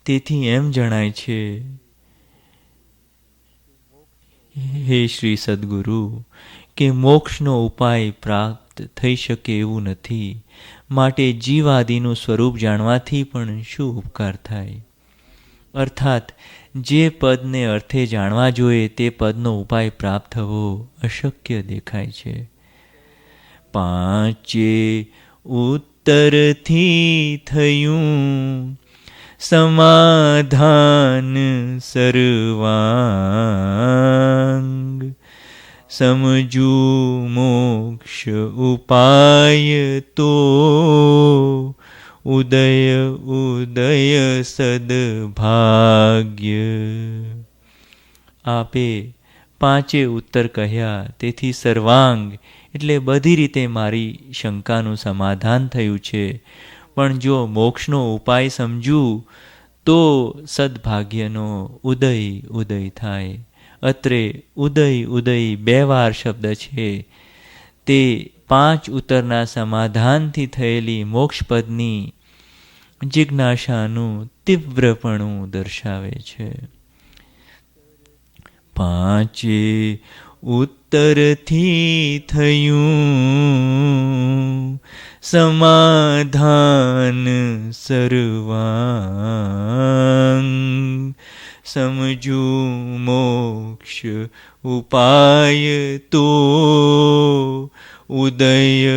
તેથી એમ જણાય છે, હે શ્રી સદ્ગુરુ, કે મોક્ષનો ઉપાય પ્રાપ્ત થઈ શકે એવું નથી. માટે જીવાદિનું સ્વરૂપ જાણવાથી પણ શું ઉપકાર થાય? અર્થાત જે પદને અર્થે જાણવા જોઈએ તે પદનો ઉપાય પ્રાપ્ત થવો અશક્ય દેખાય છે. પાંચે ઉત્તરથી થયું સમાધાન સર્વાંગ, સમજુ મોક્ષ ઉપાય તો ઉદય ઉદય સદભાગ્ય. આપે પાંચે ઉત્તર કહ્યા, તેથી સર્વાંગ એટલે બધી રીતે મારી શંકાનું સમાધાન થયું છે. પણ જો મોક્ષનો ઉપાય સમજું તો સદભાગ્યનો ઉદય ઉદય થાય. અત્રે ઉદય ઉદય 2 વાર શબ્દ છે. તે 5 ઉત્તરના સમાધાનથી થયેલી મોક્ષપદની જિજ્ઞાસાનું તીવ્રપણું દર્શાવે છે. પાંચે ઉત્તરથી થયું સમાધાન સર્વાંગ, સમજુ મોક્ષ ઉપાય તો ઉદય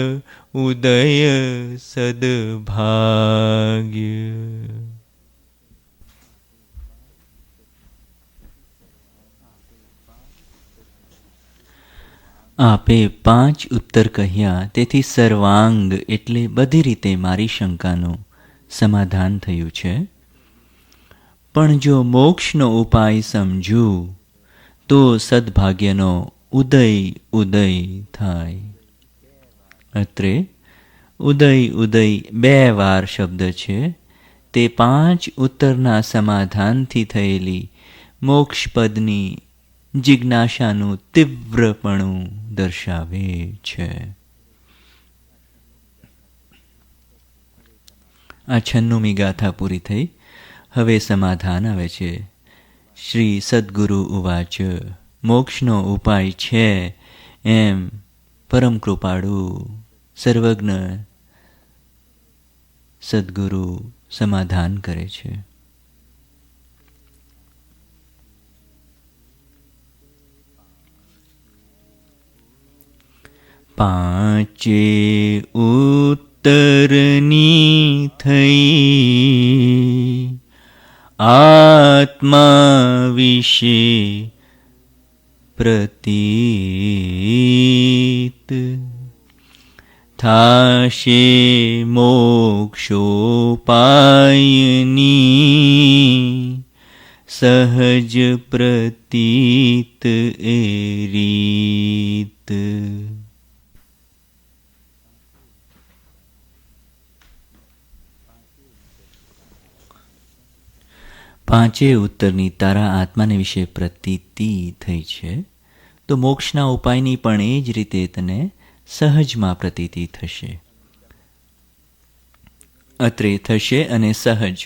ઉદય સદભાગ્ય. આપે 5 ઉત્તર કહ્યા, તેથી સર્વાંગ એટલે બધી રીતે મારી શંકાનું સમાધાન થયું છે. પણ જો મોક્ષનો ઉપાય સમજું તો સદભાગ્યનો ઉદય ઉદય થાય. અત્રે ઉદય ઉદય 2 વાર શબ્દ છે. તે 5 ઉત્તરના સમાધાનથી થયેલી મોક્ષપદની જિજ્ઞાસાનું તીવ્રપણું દર્શાવે છે. આ 96મી ગાથા પૂરી થઈ. હવે સમાધાન આવે છે. શ્રી સદ્ગુરુ ઉવાચ. મોક્ષનો ઉપાય છે એમ પરમ કૃપાળુ સર્વજ્ઞ સદ્ગુરુ સમાધાન કરે છે. પાંચે ઉત્તરની થઈ આત્મા વિશે પ્રતીત થાશે મોક્ષોપાયની સહજ પ્રતીત એ રીત. પાંચે ઉત્તરની તારા આત્માને વિશે પ્રતીતિ થઈ છે તો મોક્ષના ઉપાયની પણ એ જ રીતે તને સહજમાં પ્રતીતિ થશે. અત્રે થશે અને સહજ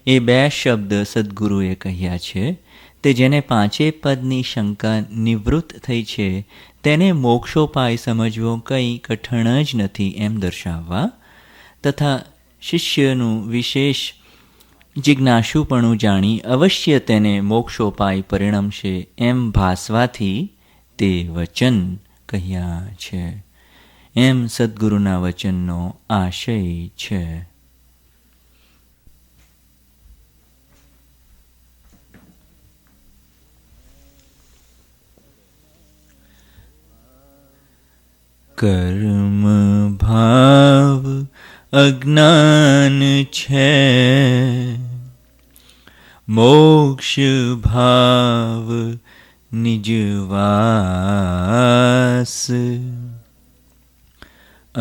એ 2 શબ્દ સદ્ગુરુએ કહ્યા છે. તે જેને પાંચે પદની શંકા નિવૃત્ત થઈ છે તેને મોક્ષોપાય સમજવો કંઈ કઠણ જ નથી એમ દર્શાવવા તથા શિષ્યનું વિશેષ જિજ્ઞાસુપણું જાણી અવશ્ય તેને મોક્ષોપાય પરિણમશે એમ ભાસવાથી તે વચન કહ્યા છે. એમ સદ્ગુરુના વચનનો આશય છે. કર્મ ભાવ અજ્ઞાન છે મોક્ષ ભાવ નિજવાસ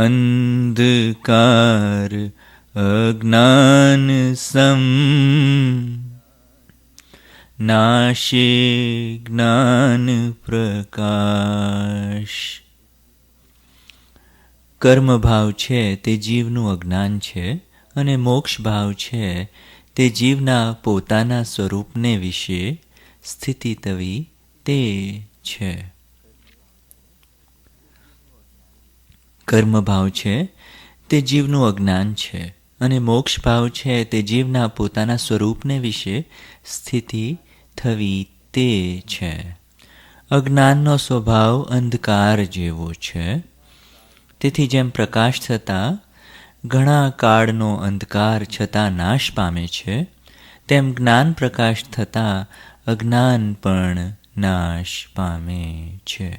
અંધકાર અજ્ઞાન સમ નાશે જ્ઞાન પ્રકાશ. કર્મ ભાવ છે તે જીવનું અજ્ઞાન છે અને મોક્ષ ભાવ છે તે જીવના પોતાના સ્વરૂપને વિશે સ્થિતિ થવી તે છે. કર્મ ભાવ છે તે જીવનું અજ્ઞાન છે અને મોક્ષ ભાવ છે તે જીવના પોતાના સ્વરૂપને વિશે સ્થિતિ થવી તે છે. અજ્ઞાનનો સ્વભાવ અંધકાર જેવો છે. તેથી જેમ પ્રકાશ થતાં ઘણા કાળનો અંધકાર છતાં નાશ પામે છે તેમ જ્ઞાન પ્રકાશ થતાં અજ્ઞાન પણ નાશ પામે છે.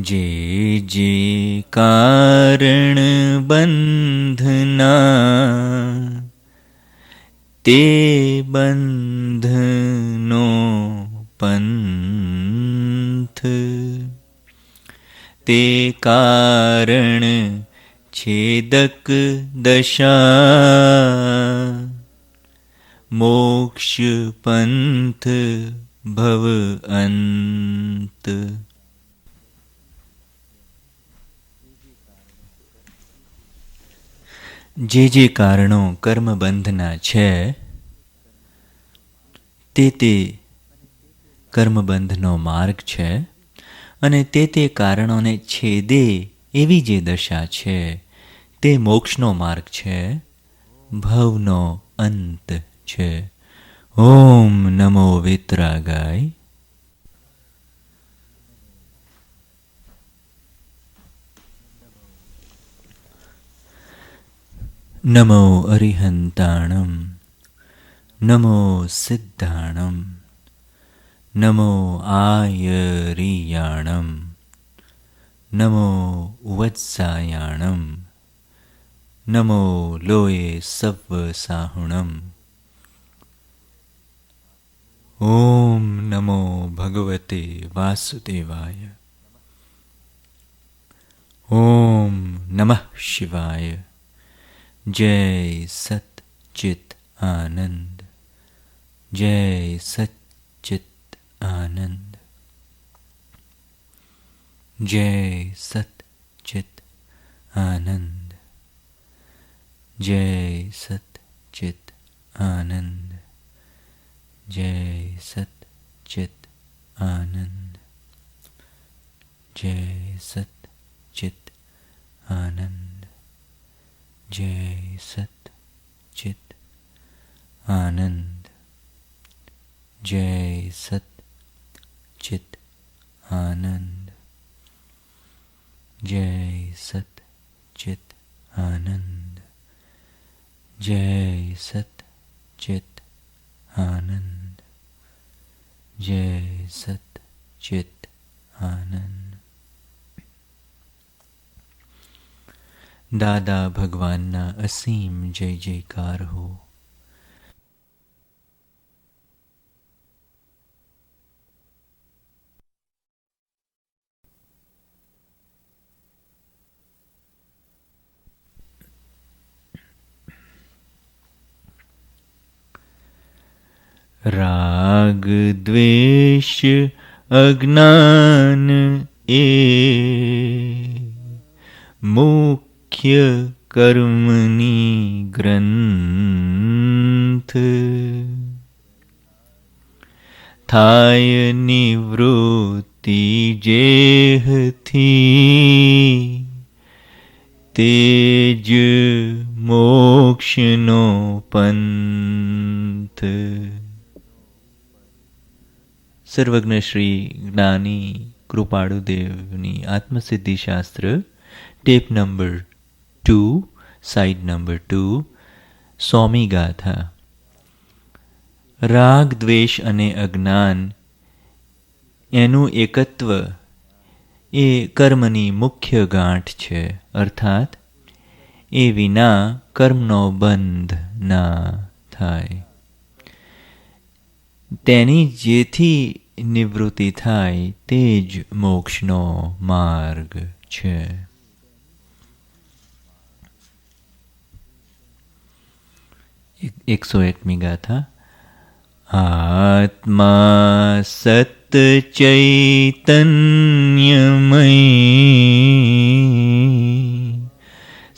જે જે કારણ બંધના તે બંધનો પંથ તે કારણ છેદક દશા મોક્ષ પંથ ભવ અંત. જે જે કારણો કર્મબંધના છે તે કર્મબંધનો માર્ગ છે અને તે કારણોને છેદે એવી જે દશા છે તે મોક્ષનો માર્ગ છે, ભવનો અંત છે. ઓમ નમો વિતરાગાય. નમો અરિહંતાણમ, નમો સિદ્ધાણમ, નમો આયરિયાણમ, નમો વત્સાયાણમ, नमो लोये सव्व साहुणम्। ॐ नमो भगवते वासुदेवाय। ॐ नमः शिवाय। जय सत चित आनंद। जय सच्चित आनंद। जय सच्चित आनंद। जय सच्चित आनंद। जय सच्चित आनंद। जय सच्चित आनंद। जय सच्चित आनंद। जय सच्चित आनंद। जय सच्चित आनंद। जय सच्चित आनंद। जय सच्चित आनंद। दादा भगवानना असीम जय जयकार हो। राग द्वेष अज्ञान ए मुख्य कर्मनी ग्रंथ। थाय निवृत्ति जेहथी तेज मोक्षनो पंथ। સર્વજ્ઞ શ્રી જ્ઞાની કૃપાળુદેવની આત્મસિદ્ધિશાસ્ત્ર ટેપ નંબર 2 સાઇડ નંબર 2 સ્વામી ગાથા। રાગ દ્વેષ અને અજ્ઞાન એનું એકત્વ એ કર્મની મુખ્ય ગાંઠ છે, અર્થાત એ વિના કર્મનો બંધ ના થાય। તેની જેથી નિવૃત્તિ થાય તે જ મોક્ષનો માર્ગ છે। 101મી ગાથા। આત્મા સત ચૈતન્યમય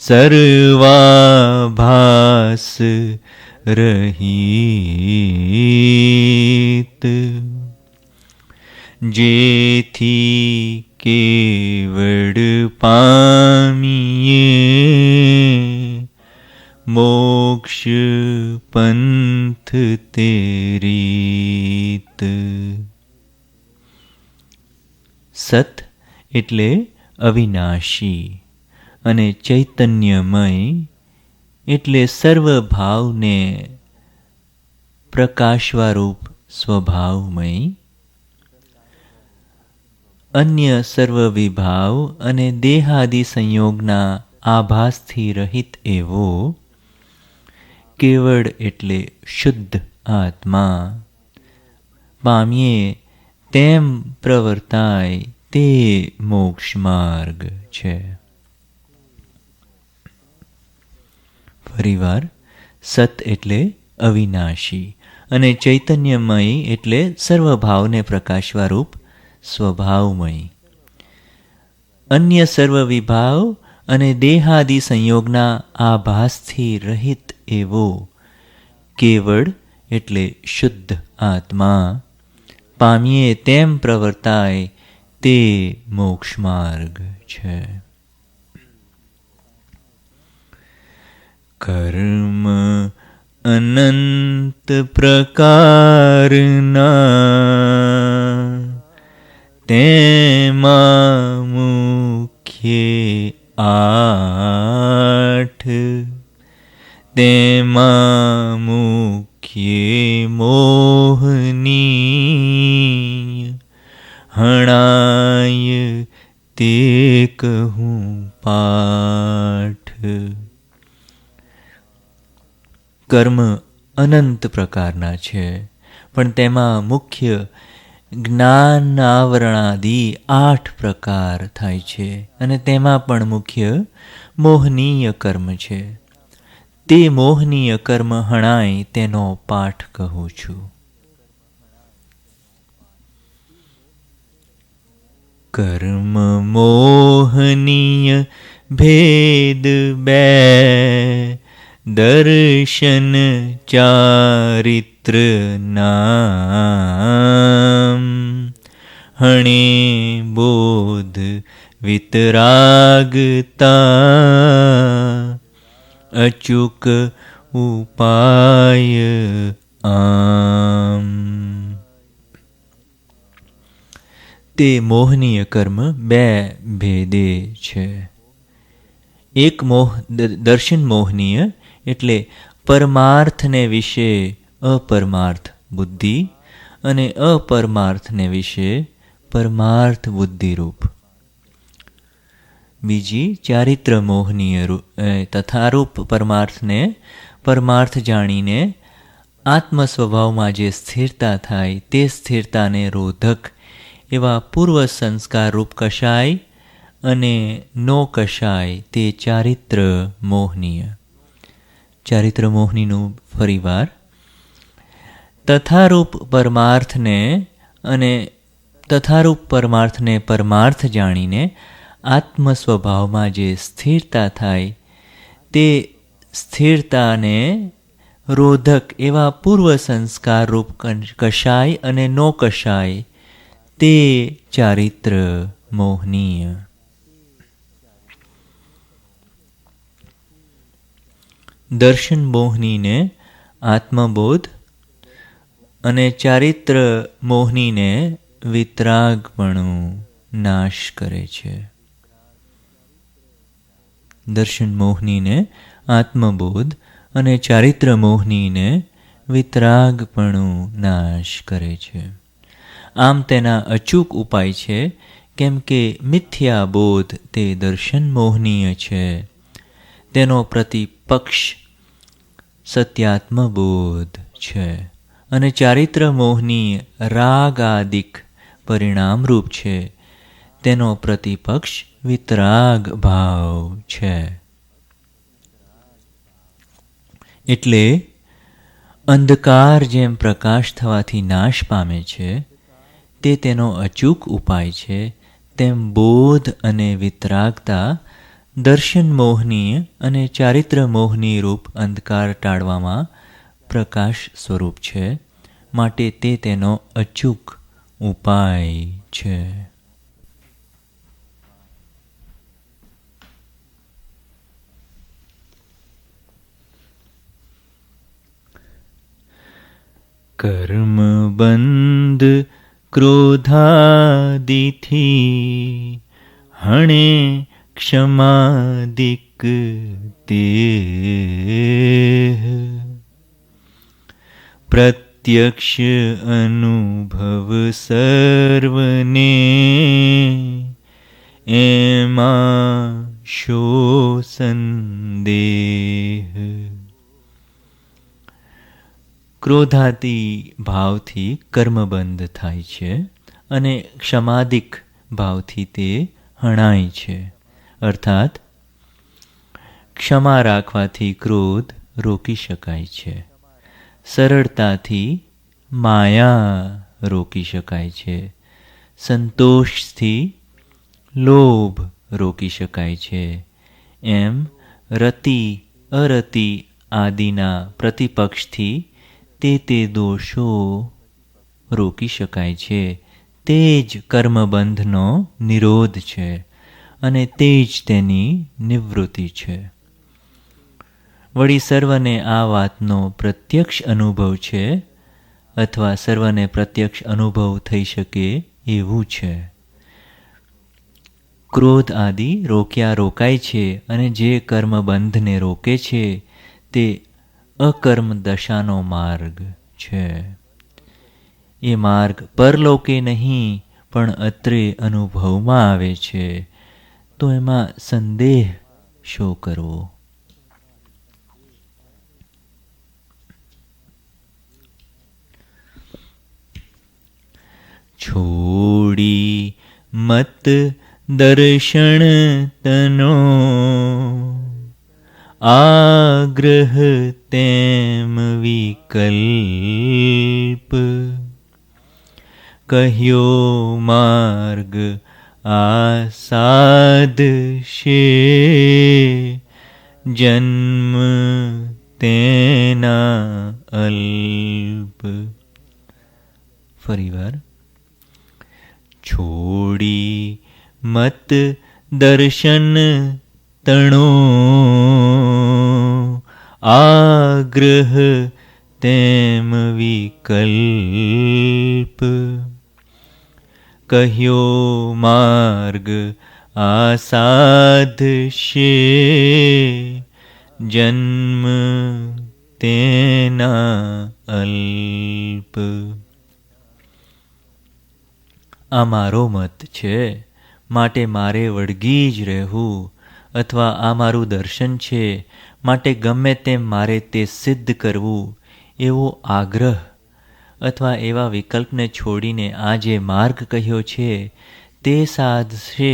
સર્વાભાસ રહિત જેથી કેવળ પામીએ મોક્ષ પંથ તે રીત। સત એટલે અવિનાશી અને ચૈતન્યમય એટલે સર્વભાવને પ્રકાશવારૂપ સ્વભાવમય। અન્ય સર્વ વિભાવ અને દેહાદિ સંયોગના આભાસથી રહિત એવો કેવળ એટલે શુદ્ધ આત્મા પામીએ તેમ પ્રવર્તાય તે મોક્ષ માર્ગ છે। ફરીવાર, સત એટલે અવિનાશી અને ચૈતન્યમય એટલે સર્વભાવને પ્રકાશવારૂપ સ્વભાવમય। અન્ય સર્વ વિભાવ અને દેહાદિ સંયોગના આભાસથી રહિત એવો કેવળ એટલે શુદ્ધ આત્મા પામીએ તેમ પ્રવર્તાય તે મોક્ષ માર્ગ છે। કર્મ અનંત પ્રકારના તેમાં મુખ્ય 8 તેમાં મુખ્ય મોહની હણાય તે કહું પાઠ। કર્મ અનંત પ્રકારના છે, પણ તેમાં મુખ્ય જ્ઞાનાવરણાદિ 8 પ્રકાર થાય છે, અને તેમાં પણ મુખ્ય મોહનીય કર્મ છે. તે મોહનીય કર્મ હણાય તેનો પાઠ કહું છું. કર્મ મોહનીય ભેદ બે, દર્શન ચારિત્ર નામ. હણે બોધ વિતરાગતા, અચૂક ઉપાય આમ. તે મોહનીય કર્મ બે ભેદે છે. એક દર્શન મોહનીય એટલે પરમાર્થને વિશે અપરમાર્થ બુદ્ધિ, અને અપરમાર્થને વિશે પરમાર્થ બુદ્ધિરૂપ. બીજી ચારિત્ર મોહનીય તથારૂપ પરમાર્થને પરમાર્થ જાણીને આત્મ સ્વભાવમાં જે સ્થિરતા થાય તે સ્થિરતાને રોધક એવા પૂર્વ સંસ્કાર રૂપ કષાય અને નો કષાય તે ચારિત્ર મોહનીય. ચારિત્ર મોહનીનું ફરીવાર, તથારૂપ પરમાર્થને પરમાર્થ જાણીને આત્મ સ્વભાવમાં જે સ્થિરતા થાય તે સ્થિરતાને રોધક એવા પૂર્વ સંસ્કાર રૂપ કષાય અને નો કષાય તે ચારિત્ર મોહનીય. દર્શન મોહનીને આત્મબોધ અને ચારિત્ર મોહનીને વિતરાગપણું નાશ કરે છે. દર્શન મોહનીને આત્મબોધ અને ચારિત્ર મોહનીને વિતરાગપણું નાશ કરે છે. આમ તેના અચૂક ઉપાય છે, કેમ કે મિથ્યાબોધ તે દર્શન મોહનીય છે. તેનો પ્રતિપક્ષ સત્યાત્મબોધ છે, અને ચારિત્ર મોહની રાગાદિક પરિણામરૂપ છે. તેનો પ્રતિપક્ષ વિતરાગ ભાવ છે. એટલે અંધકાર જેમ પ્રકાશ થવાથી નાશ પામે છે, તે તેનો અચૂક ઉપાય છે, તેમ બોધ અને વિતરાગતા દર્શન મોહનીય અને ચારિત્ર મોહની રૂપ અંધકાર ટાળવામાં પ્રકાશ સ્વરૂપ છે, માટે તે તેનો અચૂક ઉપાય છે. કર્મ બંધ ક્રોધાદિથી હણે ક્ષમાદિક તે પ્રત્યક્ષ અનુભવ સર્વને એમાં શો સંદેહ. ક્રોધાદી ભાવથી કર્મબંધ થાય છે, અને ક્ષમાદિક ભાવથી તે હણાય છે. અર્થાત ક્ષમા રાખવાથી ક્રોધ રોકી શકાય છે, સરળતાથી માયા રોકી શકાય છે, સંતોષથી લોભ રોકી શકાય છે. એમ રતિ અરતિ આદિના પ્રતિપક્ષથી તે દોષો રોકી શકાય છે. તે જ કર્મબંધનો નિરોધ છે, અને તે જ તેની નિવૃત્તિ છે. વળી સર્વને આ વાતનો પ્રત્યક્ષ અનુભવ છે, અથવા સર્વને પ્રત્યક્ષ અનુભવ થઈ શકે એવું છે. ક્રોધ આદિ રોક્યા રોકાય છે, અને જે કર્મબંધને રોકે છે તે અકર્મ દશાનો માર્ગ છે. એ માર્ગ પરલોકે નહીં પણ અત્રે અનુભવમાં આવે છે, તો એમાં સંદેહ શો કરવો? છોડી મત દર્શન તનો આગ્રહ તેમ વિકલ્પ કહ્યો માર્ગ આસાદશે જન્મ તેના અલ્પ. ફરીવાર. છોડી મત દર્શન તણો આગ્રહ તેમ વિકલ્પ કહ્યો માર્ગ આસાધશે જન્મ તેના અલ્પ. આ મારો મત છે માટે મારે વળગી જ રહેવું, અથવા આ મારું દર્શન છે માટે ગમે તેમ મારે તે સિદ્ધ કરવું, એવો આગ્રહ અથવા એવા વિકલ્પને છોડીને આ જે માર્ગ કહ્યો છે તે સાધશે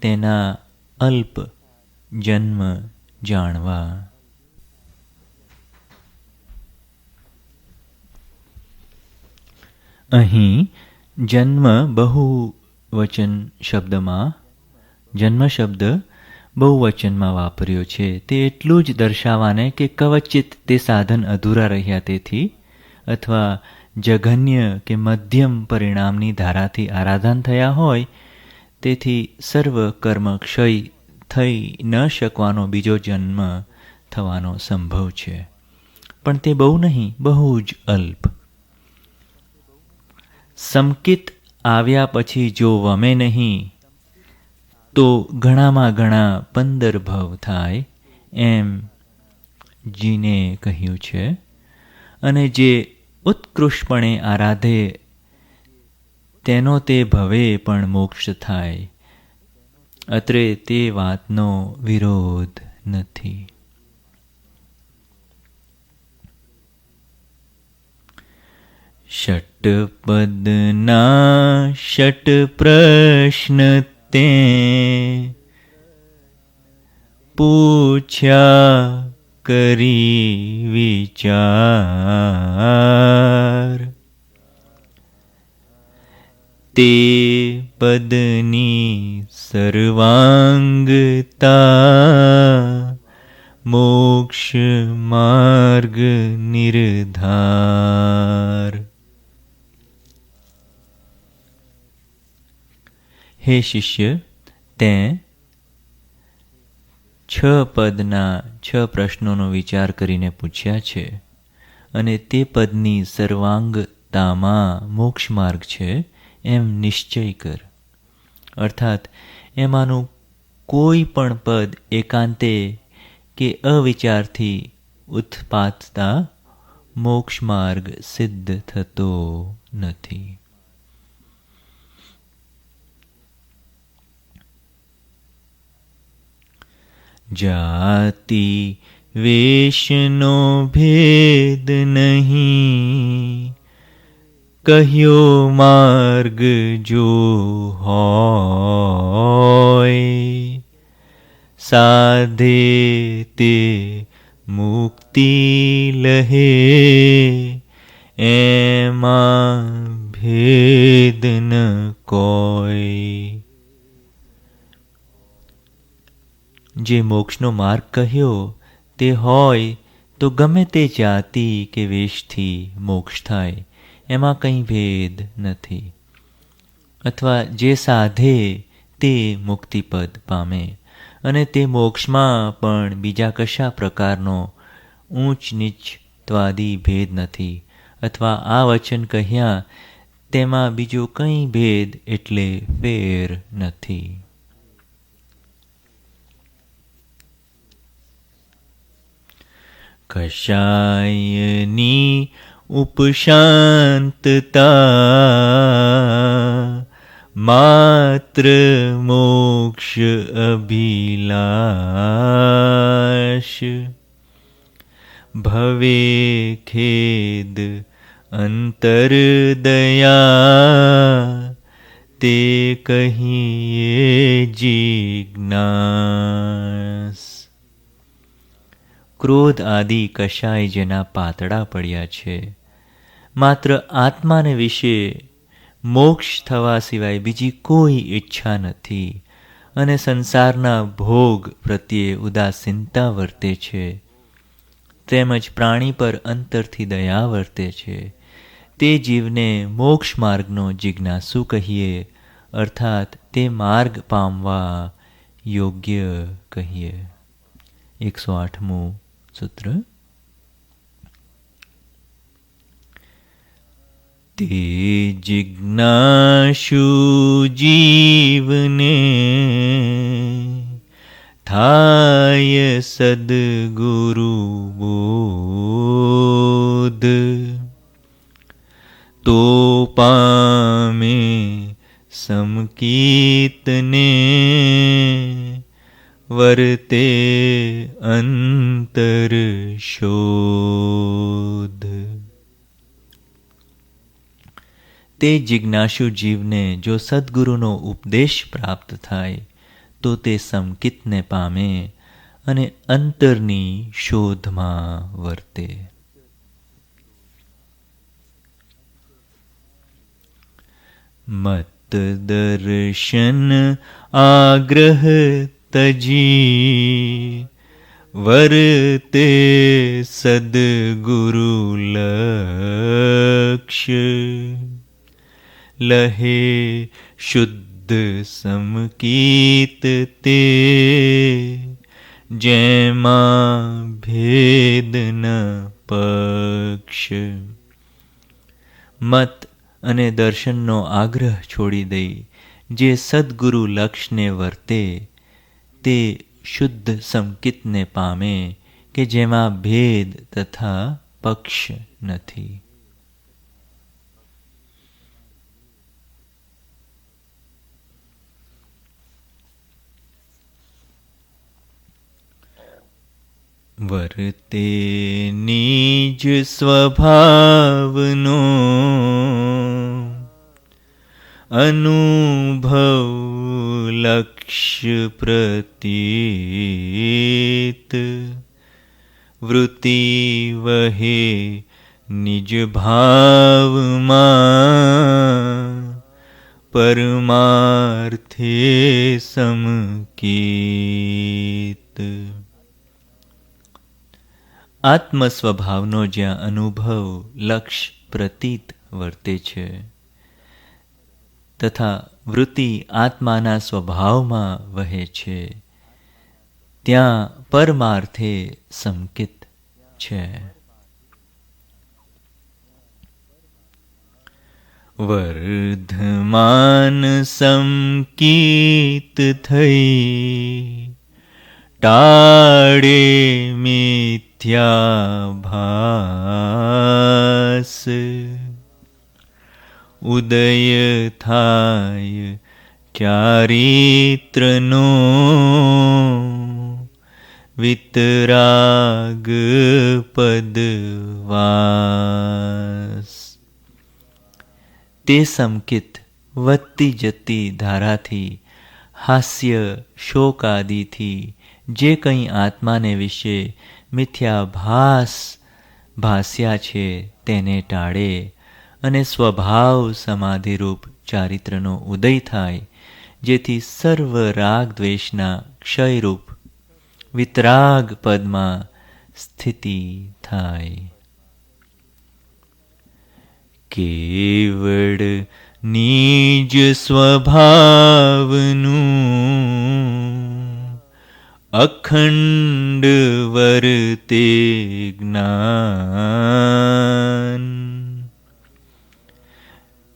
તેના અલ્પ જન્મ જાણવા. અહીં જન્મ બહુવચન શબ્દમાં જન્મ શબ્દ બહુવચનમાં વાપર્યો છે. તે એટલું જ દર્શાવવાને કે કવચિત તે સાધન અધૂરા રહ્યા તેથી, અથવા જઘન્ય કે મધ્યમ પરિણામની ધારાથી આરાધન થયા હોય તેથી સર્વ કર્મ ક્ષય થઈ ન શકવાનો બીજો જન્મ થવાનો સંભવ છે. પણ તે બહુ નહીં, બહુ જ અલ્પ. સમકિત આવ્યા પછી જો વમે નહીં તો ઘણામાં ઘણા 15 ભવ થાય એમ જીને કહ્યું છે. અને જે ઉત્કૃષ્ટપણે આરાધે તેનો તે ભવે પણ મોક્ષ થાય. અત્રે તે વાતનો વિરોધ નથી. ષટપદના ષટ પ્રશ્ન તે પૂછ્યા કરી વિચાર. તે પદની સર્વાંગતા મોક્ષ માર્ગ નિર્ધાર. હે શિષ્ય, તે 6 પદના 6 પ્રશ્નોનો વિચાર કરીને પૂછ્યા છે અને તે પદની સર્વાંગતામાં મોક્ષ માર્ગ છે એમ નિશ્ચય કર. અર્થાત એમાંનું કોઈ પણ પદ એકાંતે કે અવિચારથી ઉત્પાદતા મોક્ષ માર્ગ સિદ્ધ થતો નથી. જાતિ વેશનો ભેદ નહીં, કહ્યો માર્ગ જો હોય, સાધે તે મુક્તિ લહે, એમાં ભેદ ન કોઈ. જે મોક્ષનો માર્ગ કહ્યો તે હોય તો ગમે તે જાતિ કે વેશથી મોક્ષ થાય, એમાં કંઈ ભેદ નથી. અથવા જે સાધે તે મુક્તિપદ પામે, અને તે મોક્ષમાં પણ બીજા કશા પ્રકારનો ઊંચ નીચત્વાદી ભેદ નથી. અથવા આ વચન કહ્યા તેમાં બીજો કંઈ ભેદ એટલે ફેર નથી. કશાયની ઉપશાંતતા, માત્ર મોક્ષ અભિલાષ. ભવે ખેદ અંતર દયા તે કહીએ જિજ્ઞાસ. ક્રોધ આદિ કશાય જેના પાતળા પડ્યા છે, માત્ર આત્માને વિશે મોક્ષ થવા સિવાય બીજી કોઈ ઈચ્છા નથી અને સંસારના ભોગ પ્રત્યે ઉદાસીનતા વર્તે છે, તેમજ પ્રાણી પર અંતરથી દયા વર્તે છે, તે જીવને મોક્ષ માર્ગનો જિજ્ઞાસુ કહીએ, અર્થાત તે માર્ગ પામવા યોગ્ય કહીએ. 108મું સૂત્ર. તે જિજ્ઞાસુ જીવને થાય સદગુરુ બોધ, તો પામે સમકીતને વર્તે અંતર શોધ. તે જિજ્ઞાસુ જીવને જો સદ્ગુરુનો ઉપદેશ પ્રાપ્ત થાય તો તે સમકિતને પામે અને અંતરની શોધમાં વર્તે. મત દર્શન આગ્રહ તજી વર્તે સદ્ગુરુ લક્ષ્ય, લહે શુદ્ધ સમકીત તે જેમાં ભેદ ન પક્ષ. મત અને દર્શનનો આગ્રહ છોડી દઈ જે સદ્ગુરુ લક્ષ્યને વર્તે તે શુદ્ધ સમકિતને પામે કે જેમાં ભેદ તથા પક્ષ નથી. વર્તે નિજ સ્વભાવનો અનુભવ લક્ષ્ય પ્રતીત, વૃત્તિ વહે નિજ ભાવમાં પરમાર્થે સમકીત. આત્મ સ્વભાવનો જ્યાં અનુભવ લક્ષ્ય પ્રતીત વર્તે છે તથા વૃત્તિ આત્માના સ્વભાવમાં વહે છે, ત્યાં પરમાર્થે સમકિત છે. વર્ધમાન સમકિત થઈ ટાળે મિથ્યાભાસ, ઉદય થાય ચારિત્રનો વિતરાગ પદવાસ. તે સમકિત વધતી જતી ધારાથી હાસ્ય શોક આદિથી જે કંઈ આત્માને વિશે મિથ્યાભાસ ભાસ્યા છે તેને ટાળે અને સ્વભાવ સમાધિરૂપ ચારિત્રનો ઉદય થાય, જેથી સર્વ રાગ દ્વેષના ક્ષયરૂપ વિતરાગ પદમાં સ્થિતિ થાય. કેવળ નિજ સ્વભાવનું અખંડ વર્તે જ્ઞાન,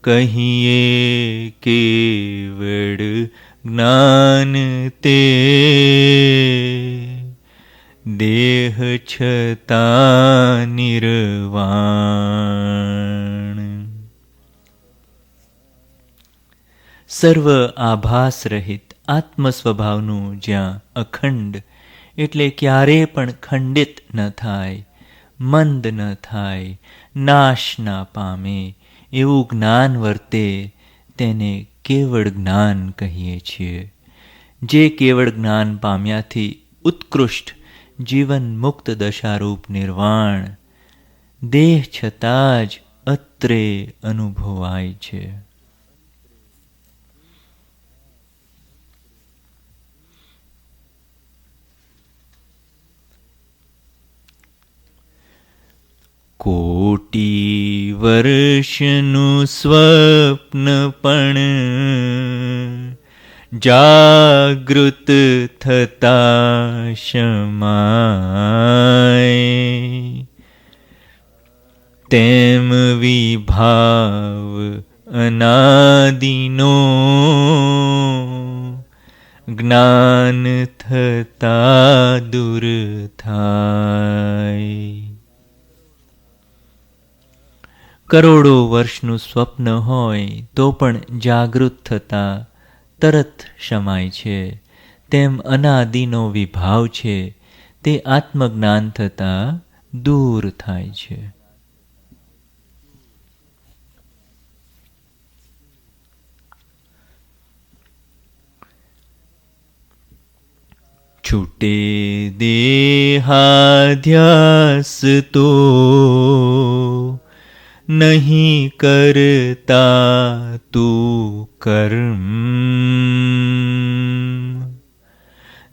કહીએ કેવળ જ્ઞાન તે દેહ છતાં નિર્વાણ. સર્વ આભાસ રહિત આત્મ સ્વભાવનું જ્યાં અખંડ એટલે ક્યારે પણ ખંડિત ન થાય, મંદ ન થાય, નાશ ના પામે, એવું જ્ઞાન વર્તે તેને કેવળ જ્ઞાન કહીએ છીએ. જે કેવળ જ્ઞાન પામ્યાથી ઉત્કૃષ્ટ જીવન મુક્ત દશારૂપ નિર્વાણ દેહ છતાં જ અત્રે અનુભવાય છે. કોટી વર્ષનું સ્વપ્ન પણ જાગૃત થતા શમાય, તેમ વિભાવ અનાદિનો જ્ઞાન થતા દૂર થાય. કરોડો વર્ષનું સ્વપ્ન હોય તો પણ જાગૃત થતાં તરત શમાય છે. તેમ અનાદિનો વિભાવ છે તે આત્મજ્ઞાન થતાં દૂર થાય છે. છૂટે દેહાધ્યાસ તો નહીં કરતા તું કર્મ,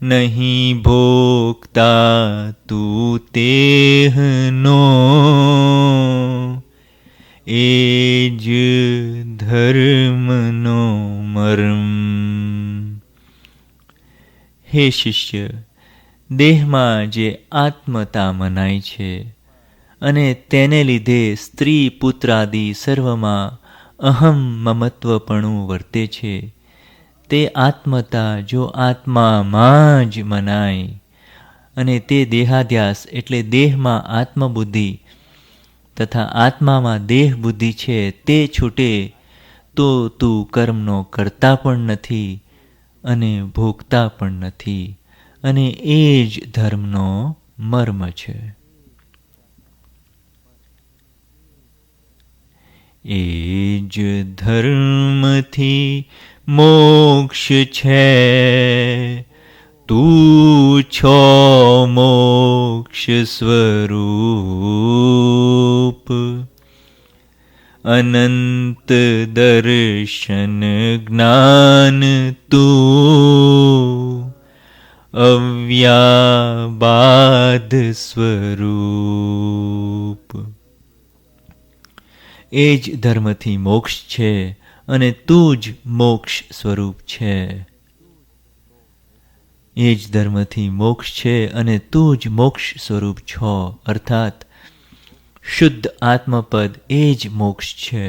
નહીં ભોગતા તું તેહનો, એ જ ધર્મનો મર્મ. હે શિષ્ય, દેહમાં જે આત્મતા મનાય છે અને તેને લીધે સ્ત્રી પુત્રાદિ સર્વમાં અહમ મમત્વપણું વર્તે છે, તે આત્મતા જો આત્મામાં જ મનાય અને તે દેહાધ્યાસ એટલે દેહમાં આત્મબુદ્ધિ તથા આત્મામાં દેહ બુદ્ધિ છે તે છૂટે તો તું કર્મનો કરતા પણ નથી અને ભોગતા પણ નથી, અને એ જ ધર્મનો મર્મ છે. એ જ ધર્મથી મોક્ષ છે, તું છો મોક્ષ સ્વરૂપ. અનંત દર્શન જ્ઞાન તું અવ્યાબાદ સ્વરૂપ. એ જ ધર્મથી મોક્ષ છે અને તું જ મોક્ષ સ્વરૂપ છે. એ જ ધર્મથી મોક્ષ છે અને તું જ મોક્ષ સ્વરૂપ છો, અર્થાત શુદ્ધ આત્મપદ એ જ મોક્ષ છે.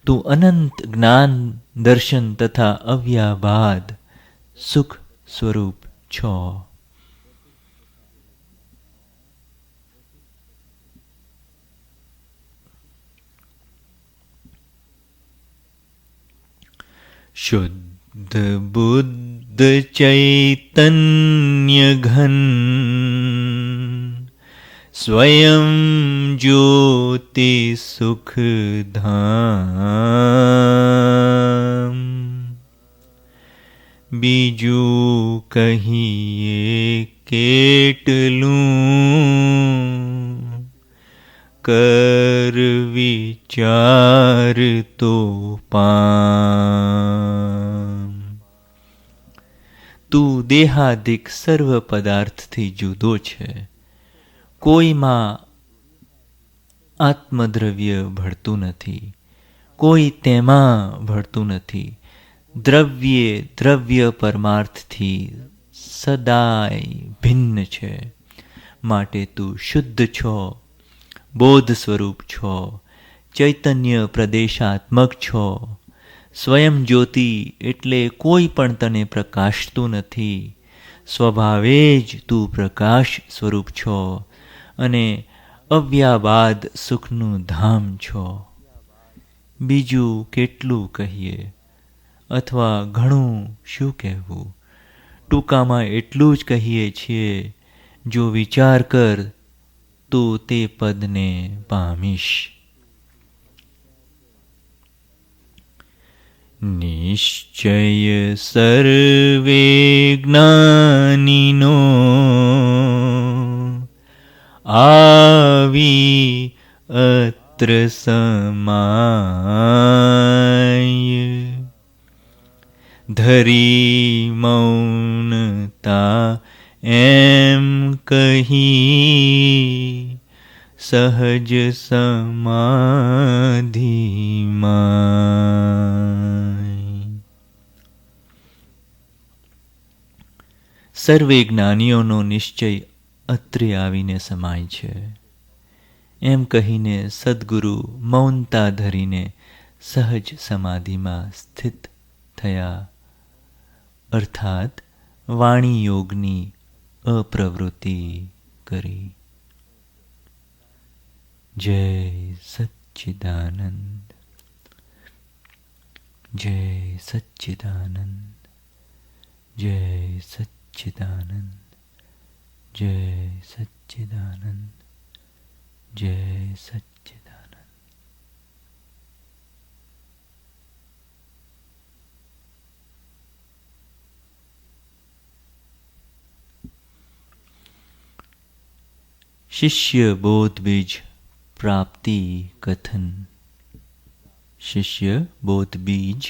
તું અનંત જ્ઞાન દર્શન તથા અવ્યાબાદ સુખ સ્વરૂપ છો. શુદ્ધ બુદ્ધ ચૈતન્ય ઘન સ્વયં જ્યોતિ સુખધામ. બીજું કહીએ કેટલું, કર વિચાર તો પામ. તું દેહાદિક સર્વ પદાર્થથી જુદો છે. કોઈમાં આત્મદ્રવ્ય ભળતું નથી, કોઈ તેમાં ભળતું નથી. દ્રવ્યે દ્રવ્ય પરમાર્થથી સદાય ભિન્ન છે. માટે તું શુદ્ધ છો, બોધ સ્વરૂપ છો, ચૈતન્ય પ્રદેશાત્મક છો. સ્વયં જ્યોતિ એટલે કોઈ પણ તને પ્રકાશતું નથી. સ્વભાવે જ તું પ્રકાશ સ્વરૂપ છો અને અવ્યાબાદ સુખનું ધામ છો. બીજું કેટલું કહીએ અથવા ઘણું શું કહેવું. ટૂંકામાં એટલું જ કહીએ છીએ, જો વિચાર કર તો તે પદને પામીશ. નિશ્ચય સર્વે જ્ઞાનીનો આવી અત્ર સમાય. ધરી મૌનતા એમ કહી સહજ સમાધિમાં. સર્વે જ્ઞાનીઓનો નિશ્ચય અત્રે આવીને સમાય છે. એમ કહીને સદ્ગુરુ મૌનતા ધરીને સહજ સમાધિમાં સ્થિત થયા, અર્થાત વાણી યોગની અપ્રવૃત્તિ કરી. જય સચ્ચિદાનંદ, જય સચ્ચિદાનંદ, જય સચ્ચિદાનંદ, જય સચ્ચિદાનંદ, જય સચ્ચિદાનંદ. शिष्य बोध बीज प्राप्ति कथन. शिष्य बोध बीज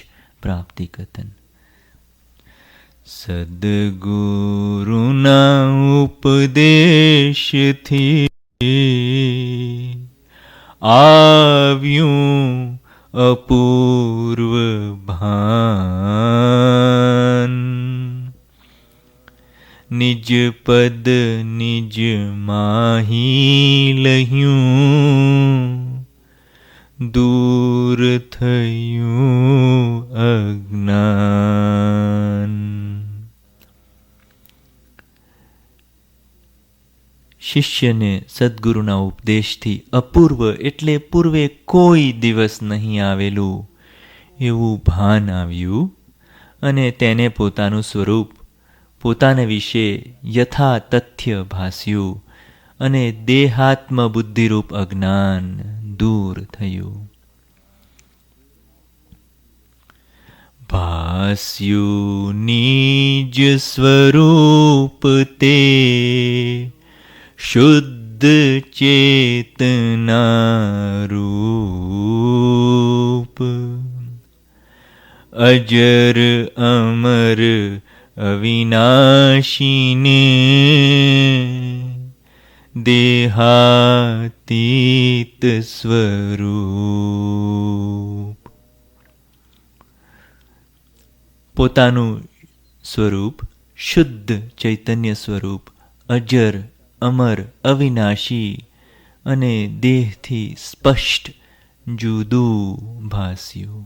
प्राप्ति कथन. સદગુરુના ઉપદેશથી આવ્યું અપૂર્વ ભાન. નિજ પદ નિજ માહી લહ્યું, દૂર થયું અજ્ઞાન. શિષ્યને સદ્ગુરુના ઉપદેશથી અપૂર્વ એટલે પૂર્વે કોઈ દિવસ નહીં આવેલું એવું ભાન આવ્યું અને તેને પોતાનું સ્વરૂપ, પોતાને વિશે યથા તથ્ય ભાસ્યું અને દેહાત્મ બુદ્ધિરૂપ અજ્ઞાન દૂર થયું. ભાસ્યું નિજ સ્વરૂપ તે શુદ્ધ ચેતના રૂપ. અજર અમર અવિનાશીને દેહાતીત સ્વરૂપ. પોતાનું સ્વરૂપ શુદ્ધ ચૈતન્ય સ્વરૂપ, અજર અમર અવિનાશી અને દેહથી સ્પષ્ટ જુદું ભાસ્યું.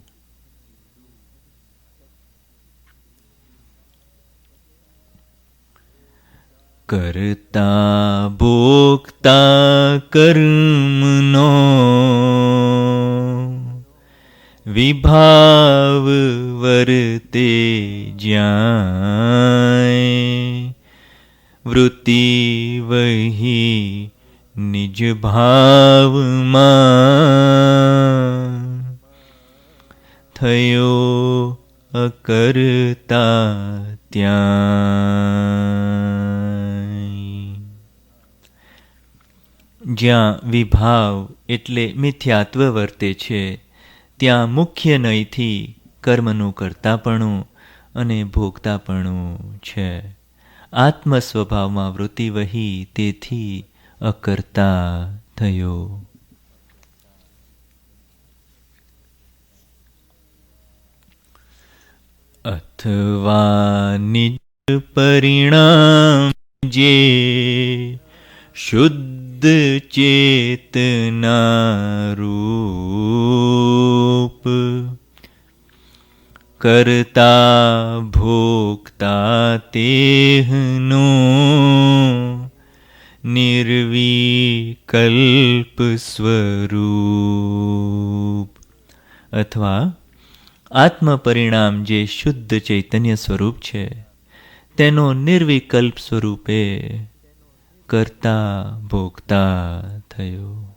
કરતા ભોગતા કર્મનો વિભાવ વર્તે જ્યાં, વૃત્તિ વહી નિજ ભાવમાં થયો અકર્તા ત્યાં. જ્યાં વિભાવ એટલે મિથ્યાત્વ વર્તે છે ત્યાં મુખ્ય નયથી કર્મનું કર્તાપણું અને ભોગતાપણું છે. આત્મ સ્વભાવમાં વૃત્તિ વહી તેથી અકર્તા થયો. અથવા નિજ પરિણામ જે શુદ્ધ ચેતના રૂપ, કરતા ભોગતા તેહનો નિર્વિકલ્પ સ્વરૂપ. અથવા આત્મ પરિણામ જે શુદ્ધ ચૈતન્ય સ્વરૂપ છે તેનો નિર્વિકલ્પ સ્વરૂપે કરતા ભોગતા થયો.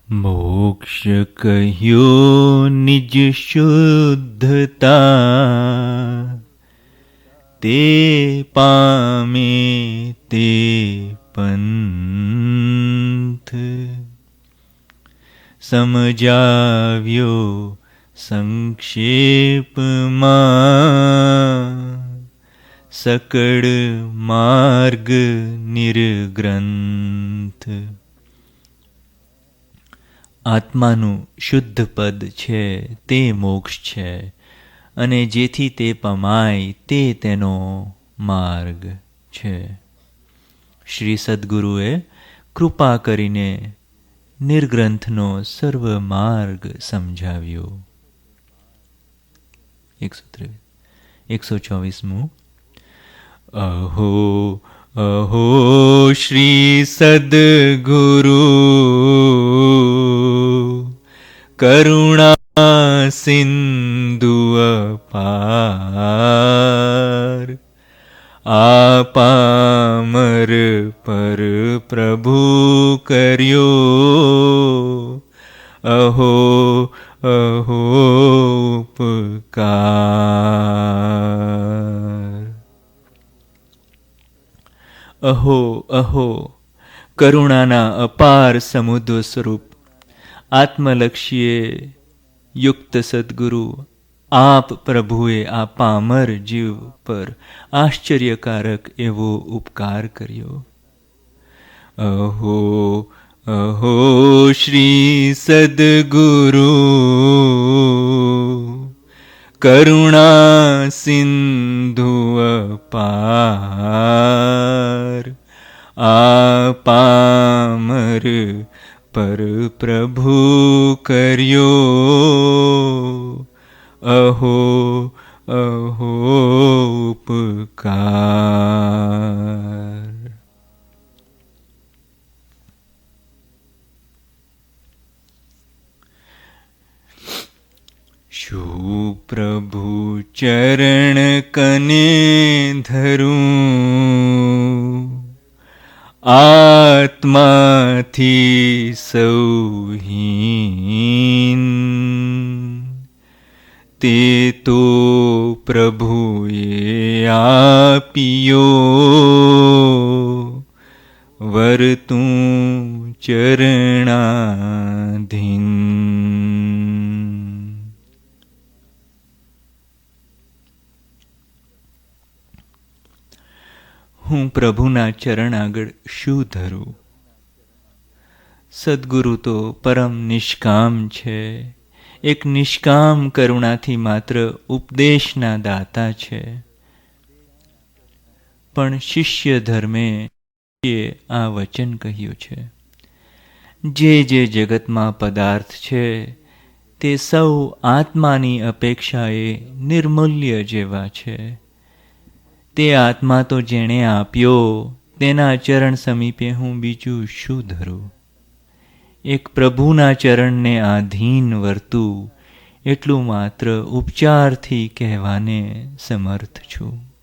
મોક્ષ કહ્યો નિજ શુદ્ધતા, તે પામે તે પંથ. સમજાવ્યો સંક્ષેપમાં, સકળ માર્ગ નિર્ગ્રંથ. આત્માનું શુદ્ધ પદ છે તે મોક્ષ છે, અને જેથી તે પમાય તે તેનો માર્ગ છે. શ્રી સદ્ગુરુએ કૃપા કરીને નિર્ગ્રંથનો સર્વ માર્ગ સમજાવ્યો. 124. અહો અહો શ્રી સદ્ગુરુ, કરુણા સિંધુ અપાર. આપામર પર પ્રભુ કર્યો, અહો અહો ઉપકાર. અહો અહો કરુણાના અપાર સમુદ્ર સ્વરૂપ આત્મલક્ષ્યે યુક્ત સદ્ગુરુ આપ પ્રભુએ આ પામર જીવ પર આશ્ચર્યકારક એવો ઉપકાર કર્યો. અહો અહો શ્રી સદ્ગુરુ, કરુણા સિંધુ અપાર. આ પામર પર પ્રભુ કર્યો, અહો અહો ઉપકાર. શું પ્રભુ ચરણ કને ધરું, આત્માથી સૌહીન. તે તો પ્રભુએ આપ્યો, વર્તું ચરણાધીન. હું પ્રભુના ચરણ આગળ શું ધરું? સદ્ગુરુ તો પરમ નિષ્કામ છે, એક નિષ્કામ કરુણાથી માત્ર ઉપદેશના દાતા છે. પણ શિષ્ય ધર્મે આ વચન કહ્યું છે, જે જે જગતમાં પદાર્થ છે તે સૌ આત્માની અપેક્ષાએ નિર્મૂલ્ય જેવા છે. તે આત્મા તો જેણે આપ્યો, તેના ચરણ સમીપે હું બીજું શું ધરું? એક પ્રભુના ચરણને આધીન વર્તું એટલું માત્ર ઉપચારથી કહેવાને સમર્થ છું.